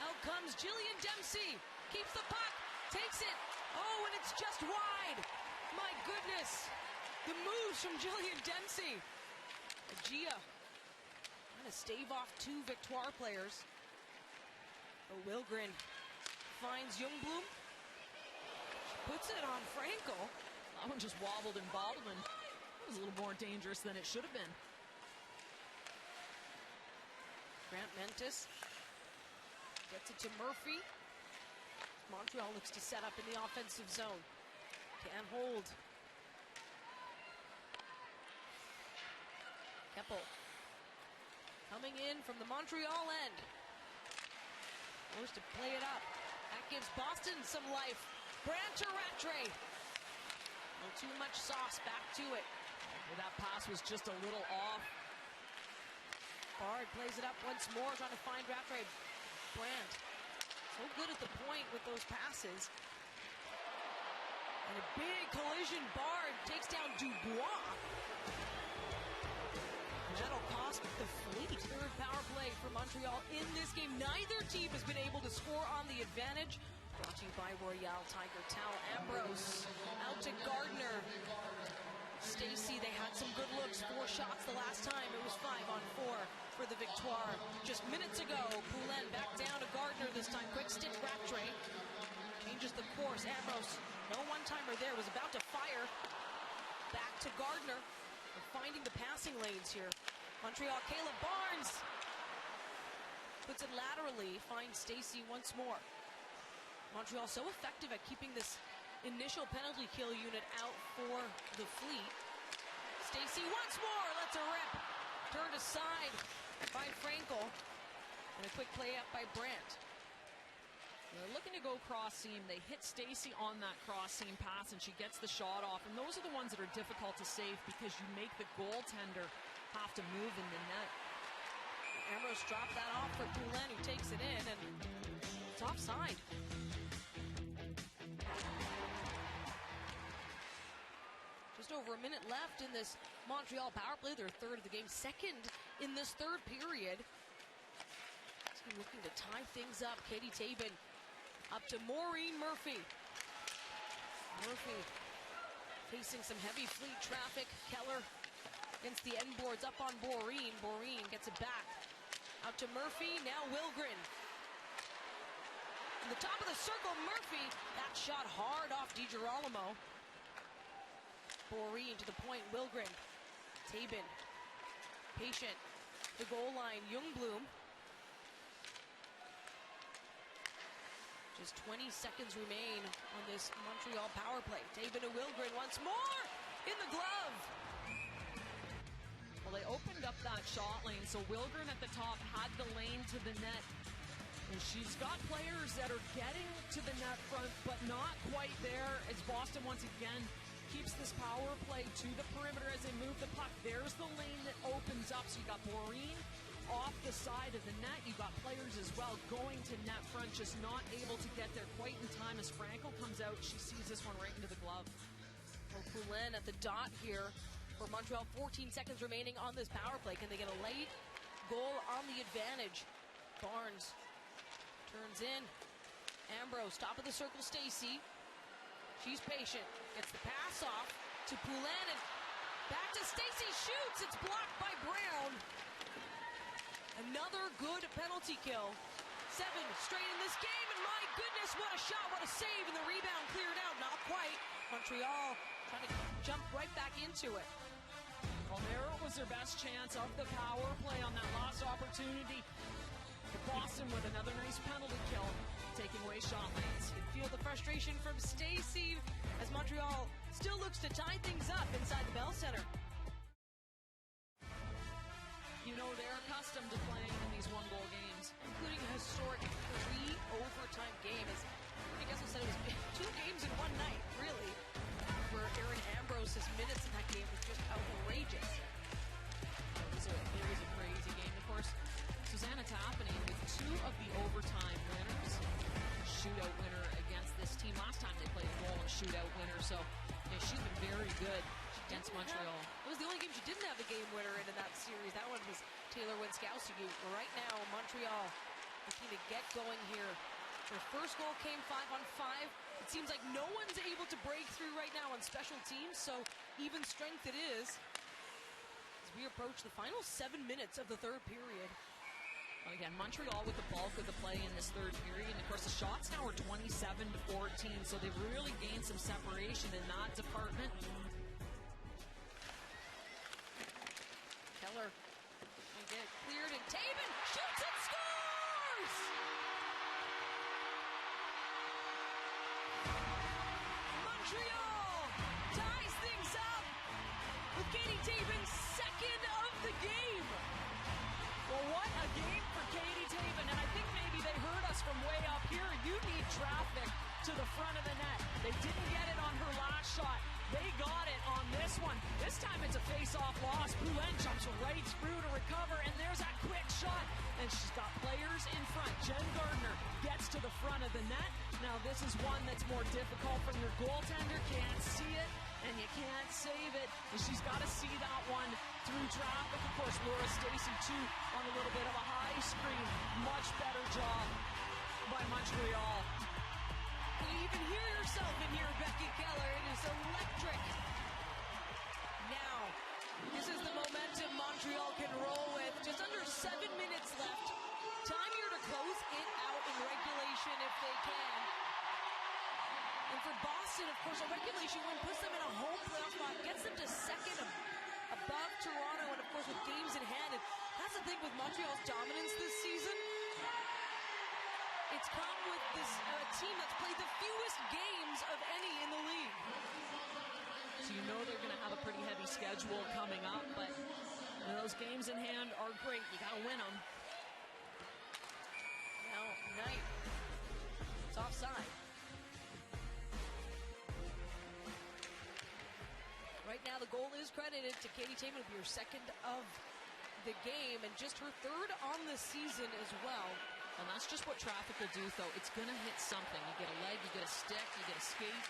Out comes Jillian Dempsey. Keeps the puck. Takes it. Oh, and it's just wide. My goodness. The moves from Jillian Dempsey. Gia trying to stave off two Victoire players. But Wilgren finds Youngbloom. She puts it on Frankel. That one just wobbled and bobbled, and it was a little more dangerous than it should have been. Grant Mentis gets it to Murphy. Montreal looks to set up in the offensive zone. Can't hold. Keppel coming in from the Montreal end. Forced to play it up. That gives Boston some life. Brant to Rattray. No too much sauce, back to it. Well, that pass was just a little off. Bard plays it up once more, trying to find Rattray. Brant, so good at the point with those passes. And a big collision. Bard takes down Dubois. That'll cost the Fleet. Third power play for Montreal in this game. Neither team has been able to score on the advantage. Brought to you by Royale Tiger Towel. Ambrose out to Gardner. Stacey, they had some good looks. 4 shots the last time. It was 5-on-4 for the Victoire. Just minutes ago, Poulin back down to Gardner this time. Quick stick, Rattray. Changes the course. Ambrose, no one-timer there. Was about to fire. Back to Gardner. We're finding the passing lanes here. Montreal, Caleb Barnes puts it laterally, finds Stacey once more. Montreal so effective at keeping this initial penalty kill unit out for the Fleet. Stacey once more lets a rip. Turned aside by Frankel. And a quick play up by Brant. They're looking to go cross seam. They hit Stacey on that cross seam pass, and she gets the shot off. And those are the ones that are difficult to save because you make the goaltender have to move in the net. Ambrose dropped that off for Poulin, who takes it in, and it's offside. Just over a minute left in this Montreal power play. Their third of the game, second in this third period. Looking to tie things up. Katie Tabin up to Maureen Murphy. Murphy facing some heavy Fleet traffic. Keller against the end boards, up on Boreen. Boreen gets it back. Out to Murphy, now Wilgren. In the top of the circle, Murphy. That shot hard off DiGirolamo. Boreen to the point, Wilgren. Tabin, patient. The goal line, Youngbloom. Just 20 seconds remain on this Montreal power play. Tabin to Wilgren once more in the glove. Well, they opened up that shot lane, so Wilgren at the top had the lane to the net. And she's got players that are getting to the net front, but not quite there, as Boston once again keeps this power play to the perimeter as they move the puck. There's the lane that opens up, so you got Boreen off the side of the net. You got players as well going to net front, just not able to get there quite in time as Frankel comes out. She sees this one right into the glove. Well, Poulin at the dot here for Montreal. 14 seconds remaining on this power play. Can they get a late goal on the advantage? Barnes turns in. Ambrose, top of the circle, Stacey. She's patient. Gets the pass off to Poulin, and back to Stacey. Shoots. It's blocked by Brown. Another good penalty kill. 7 straight in this game, and my goodness, what a shot, what a save, and the rebound cleared out. Not quite. Montreal trying to jump right back into it. Well, there was their best chance of the power play on that last opportunity. Boston with another nice penalty kill, taking away shot lanes. You can feel the frustration from Stacey as Montreal still looks to tie things up inside the Bell Center. You know they're accustomed to playing in these one-goal games, including a historic 3 overtime game. As I guess I said, it was 2 games in one night, really, where Erin Ambrose's minutes in that game was just outrageous. It was a crazy game. Of course, Susanna Tappany with 2 of the overtime winners. Shootout winner against this team. Last time they played a goal and shootout winner, so yeah, she's been very good against Montreal. It was the only game she didn't have a game winner in that series. That one was Taylor Winskowski. Right now, Montreal looking to get going here. Their first goal came 5-on-5. It seems like no one's able to break through right now on special teams, so even strength it is as we approach the final 7 minutes of the third period. Well, again, Montreal with the bulk of the play in this third period. And of course, the shots now are 27-14, so they've really gained some separation in that department. Keller will get cleared, and Taven shoots and scores! Montreal ties things up with Katie Taven's second of the game. Well, what a game for Katie Taven, and I think maybe they heard us from way up here. You need traffic to the front of the net. They didn't get it on her last shot. They got it on this one. This time it's a face-off loss. Poulin jumps right through to recover, and there's that quick shot. And she's got players in front. Jen Gardner gets to the front of the net. Now this is one that's more difficult from your goaltender. Can't see it, and you can't save it. And she's got to see that one through traffic. Of course, Laura Stacey, too, on a little bit of a high screen. Much better job by Montreal. You even hear yourself in here, Becky Keller. It is electric. Now, this is the momentum Montreal can roll with. Just under 7 minutes left. Time here to close it out in regulation if they can. And for Boston, of course, a regulation win puts them in a home playoff spot, gets them to second above Toronto, and of course with games in hand. And that's the thing with Montreal's dominance this season. It's come with this team that's played the fewest games of any in the league. So you know they're going to have a pretty heavy schedule coming up, but those games in hand are great. You got to win them. Now, Knight. It's offside. Right now, the goal is credited to Katie Taven. It'll be her second of the game, and just her third on the season as well. And that's just what traffic will do, though. It's going to hit something. You get a leg, you get a stick, you get a skate.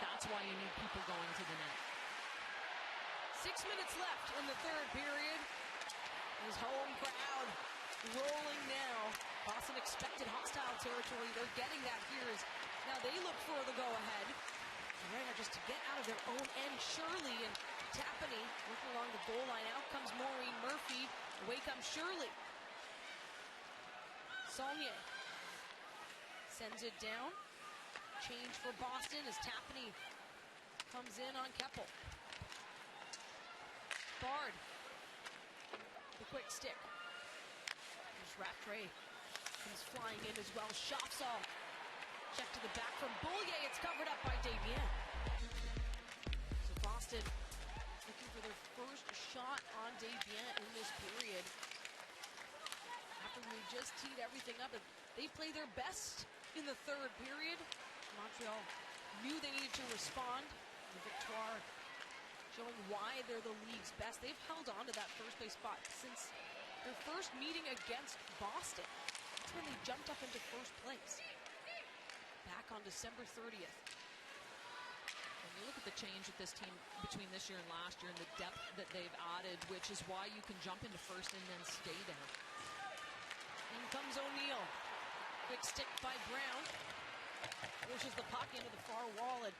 That's why you need people going to the net. 6 minutes left in the third period. His home crowd rolling now. Boston expected hostile territory. They're getting that here. Now they look for the go-ahead. Right now, just to get out of their own end, Shirley and Tapani working along the goal line. Out comes Maureen Murphy. Away comes Shirley. Saulnier sends it down. Change for Boston as Tapani comes in on Keppel. Bard, the quick stick. There's Rattray, comes flying in as well. Shopsaw, check to the back from Beaulieu. It's covered up by Desbiens. So Boston looking for their first shot on Desbiens in this period. After we just teed everything up, they play their best in the third period. Montreal knew they needed to respond. The Victoire showing why they're the league's best. They've held on to that first place spot since their first meeting against Boston. That's when they jumped up into first place. Back on December 30th. And you look at the change with this team between this year and last year and the depth that they've added, which is why you can jump into first and then stay there. In comes O'Neill. Quick stick by Brown. Pushes the puck into the far wall, and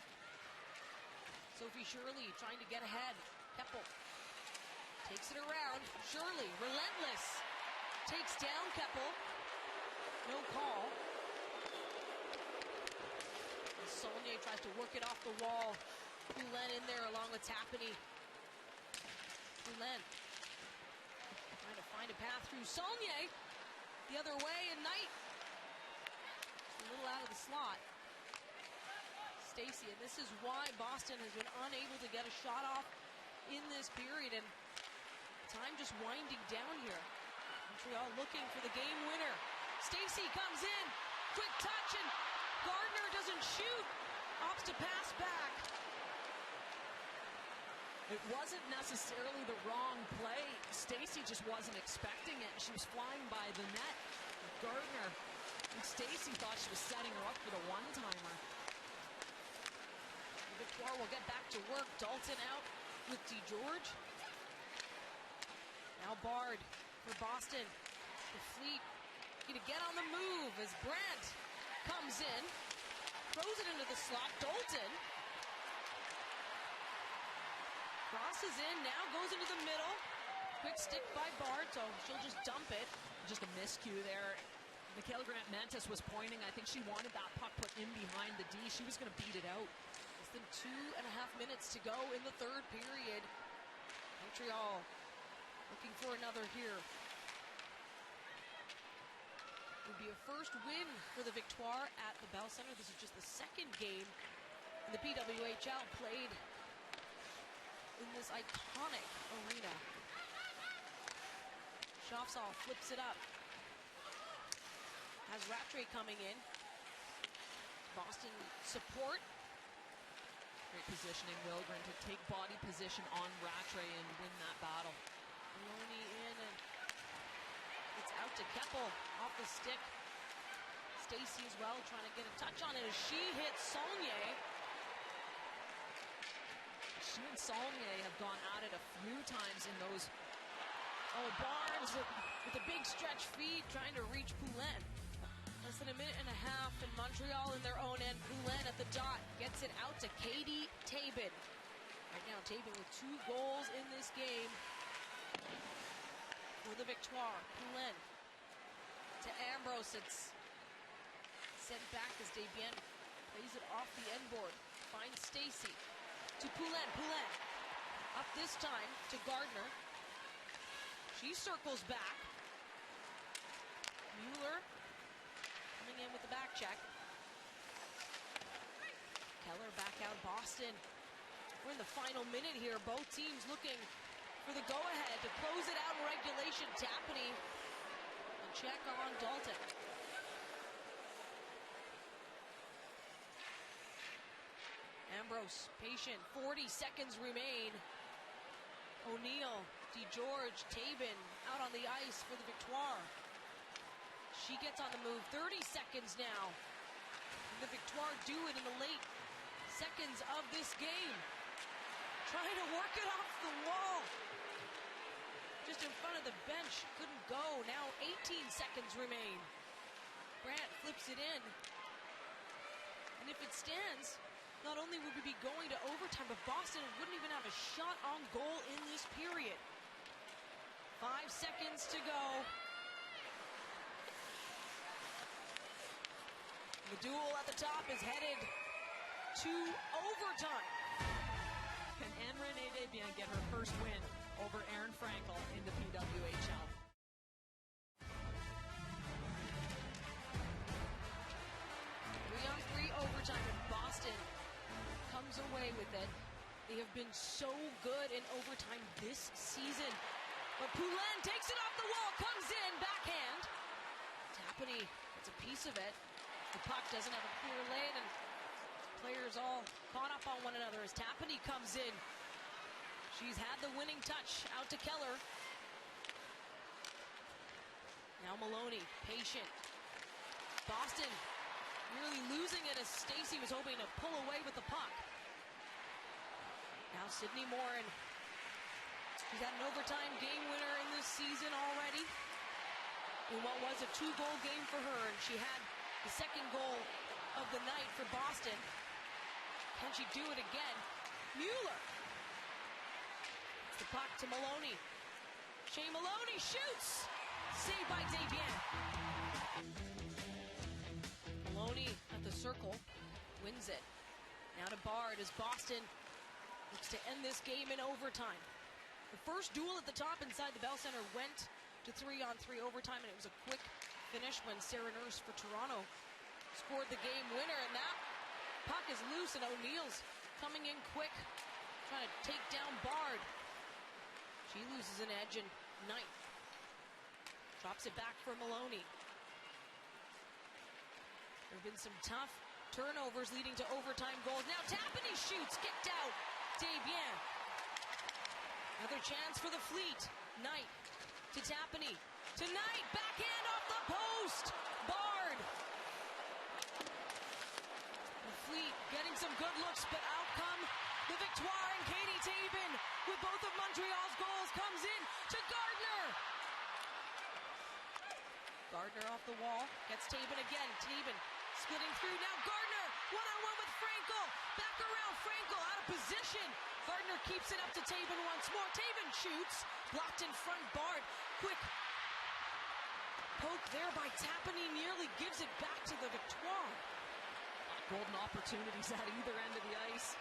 Sophie Shirley trying to get ahead. Keppel takes it around. Shirley, relentless. Takes down Keppel. No call. And Saulnier tries to work it off the wall. Poulin in there along with Tapani. Poulin trying to find a path through Saulnier. The other way, and Knight a little out of the slot. Stacey, and this is why Boston has been unable to get a shot off in this period, and time just winding down here. Montreal looking for the game winner. Stacey comes in, quick touch, and Gardner doesn't shoot. Opts to pass back. It wasn't necessarily the wrong play. Stacey just wasn't expecting it. She was flying by the net. Gardner and Stacey thought she was setting her up for the one-timer. Victoire will get back to work. Dalton out with DeGeorge. Now Bard for Boston. The Fleet gonna get on the move as Brandt comes in, throws it into the slot. Dalton crosses in, now goes into the middle. Quick stick by Bard, so she'll just dump it. Just a miscue there. Michaela Grant-Mantis was pointing. I think she wanted that puck put in behind the D. She was going to beat it out. Less than 2.5 minutes to go in the third period. Montreal looking for another here. It would be a first win for the Victoire at the Bell Center. This is just the second game in the PWHL played in this iconic arena. Schaafsal flips it up. Has Rattray coming in. Boston support. Great positioning, Wilgren, to take body position on Rattray and win that battle. Maloney in, and it's out to Keppel off the stick. Stacey as well, trying to get a touch on it as she hits Saulnier. She and Saulnier have gone at it a few times in those. Oh, Barnes with a big stretch feed trying to reach Poulin. Less than a minute and a half, and Montreal in their own end. Poulin at the dot gets it out to Katie Tabin. Right now, Tabin with 2 goals in this game for the Victoire. Poulin to Ambrose. It's sent back as Desbiens plays it off the end board. Finds Stacey to Poulin. Poulin up this time to Gardner. She circles back. Mueller coming in with the back check. Keller back out. Boston. We're in the final minute here. Both teams looking for the go-ahead to close it out in regulation. Tapany, a check on Dalton. Ambrose, patient. 40 seconds remain. O'Neill, DeGeorge, Tabin out on the ice for the Victoire. She gets on the move. 30 seconds now. And the Victoire do it in the late seconds of this game. Trying to work it off the wall. Just in front of the bench. Couldn't go. Now 18 seconds remain. Brandt flips it in. And if it stands, not only would we be going to overtime, but Boston wouldn't even have a shot on goal in this period. 5 seconds to go. The duel at the top is headed to overtime. Can Anne-Renee Desbiens get her first win over Erin Frankel in the PWHL? 3-on-3 overtime, and Boston comes away with it. They have been so good in overtime this season. But Poulin takes it off the wall, comes in, backhand. Tapany gets a piece of it. The puck doesn't have a clear lane, and players all caught up on one another as Tapany comes in. She's had the winning touch out to Keller. Now Maloney, patient. Boston really losing it as Stacey was hoping to pull away with the puck. Now Sydney Morin. She's had an overtime game winner in this season already. In what was a 2-goal game for her, and she had the second goal of the night for Boston. Can she do it again? Mueller. It's the puck to Maloney. Shea Maloney shoots. Saved by Desbiens. Maloney at the circle. Wins it. Now to Bard as Boston looks to end this game in overtime. The first duel at the top inside the Bell Center went to 3-on-3 overtime, and it was a quick finish when Sarah Nurse for Toronto scored the game winner, and that puck is loose, and O'Neill's coming in quick, trying to take down Bard. She loses an edge, and Knight drops it back for Maloney. There have been some tough turnovers leading to overtime goals. Now Tapany shoots, kicked out. Desbiens. Another chance for the Fleet. Knight to Tapany. To Knight, backhand off the post. Bard. The Fleet getting some good looks, but out come the The Victoire and Katie Taven with both of Montreal's goals comes in to Gardner. Gardner off the wall, gets Taven again. Taven splitting through now. Gardner one-on-one with Frankel. Back around, Frankel out of position. Gardner keeps it up to Taven once more. Taven shoots, blocked in front, barred. Quick poke there by Tapani, nearly gives it back to the Victoire. Golden opportunities at either end of the ice.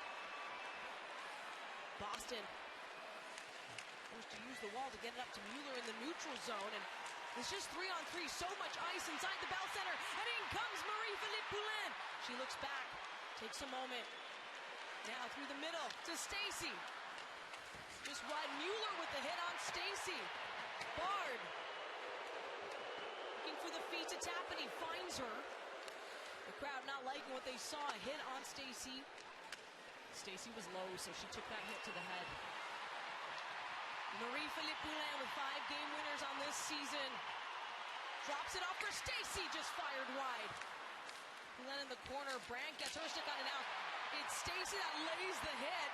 Boston forced to use the wall to get it up to Mueller in the neutral zone, and it's just 3-on-3, so much ice inside the Bell Center, and in comes Marie-Philippe Poulin. She looks back, takes a moment, now through the middle to Stacey. Just wide, Mueller with the hit on Stacey. Bard looking for the feet to Tapani, finds her. The crowd not liking what they saw, a hit on Stacey. Stacey was low, so she took that hit to the head. Marie-Philippe Poulin with 5 game winners on this season. Drops it off for Stacey, just fired wide. Poulin in the corner, Brandt gets her stick on it now. It's Stacey that lays the hit.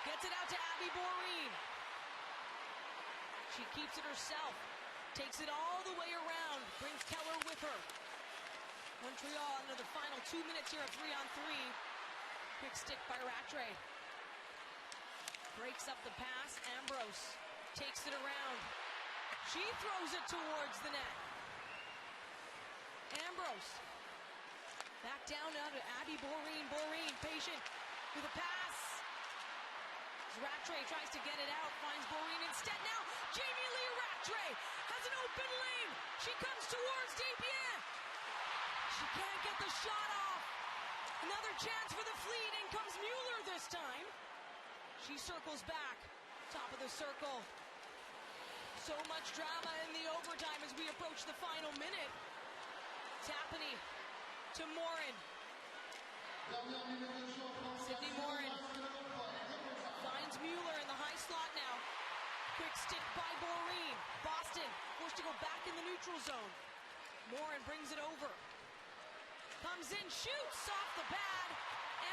Gets it out to Abby Boreen. She keeps it herself. Takes it all the way around. Brings Keller with her. Montreal into the final 2 minutes here of 3-on-3. Quick stick by Rattray. Breaks up the pass. Ambrose takes it around. She throws it towards the net. Ambrose. Back down now to Abby Boreen. Boreen patient with a pass. Rattray tries to get it out. Finds Boreen instead. Now Jamie Lee Rattray has an open lane. She comes towards Desbiens. She can't get the shot off. Another chance for the Fleet. In comes Mueller this time. She circles back. Top of the circle. So much drama in the overtime as we approach the final minute. Tapani to Morin. Sydney Morin finds Mueller in the high slot now. Quick stick by Boreen. Boston forced to go back in the neutral zone. Morin brings it over. Comes in, shoots off the pad.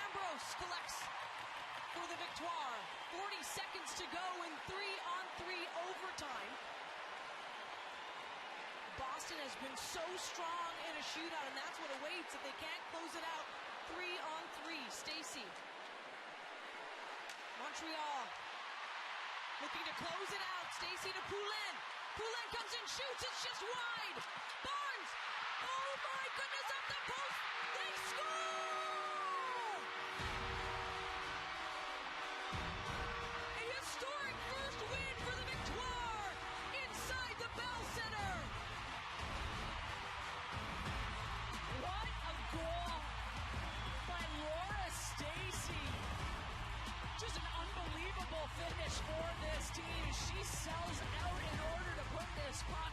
Ambrose collects for the Victoire. 40 seconds to go in 3-on-3 overtime. Boston has been so strong in a shootout, and that's what awaits if they can't close it out. 3-on-3, Stacey. Montreal looking to close it out. Stacey to Poulin. Poulin comes in, shoots, it's just wide. Barnes, oh my goodness, up the post. They score! A historic first win for the Victoire inside the Bell Center. What a goal by Laura Stacey. Just an unbelievable finish for this team. She sells out in order to put this puck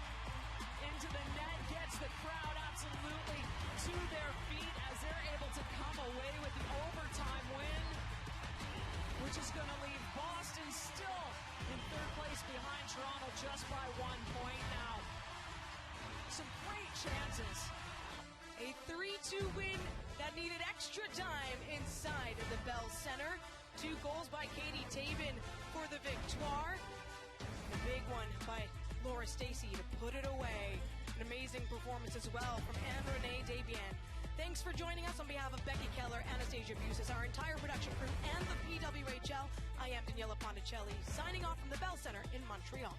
into the net, gets the crowd absolutely to their feet as they're able to come away with the overtime win, which is going to leave Boston still in third place behind Toronto just by 1 point now. Some great chances. A 3-2 win that needed extra time inside of the Bell Center. 2 goals by Katie Taven for the Victoire. The big one by Laura Stacey to put it away. An amazing performance as well from Anne-Renee Desbiens. Thanks for joining us on behalf of Becky Keller, Anastasia Busis, our entire production crew, and the PWHL. I am Daniela Ponticelli, signing off from the Bell Center in Montreal.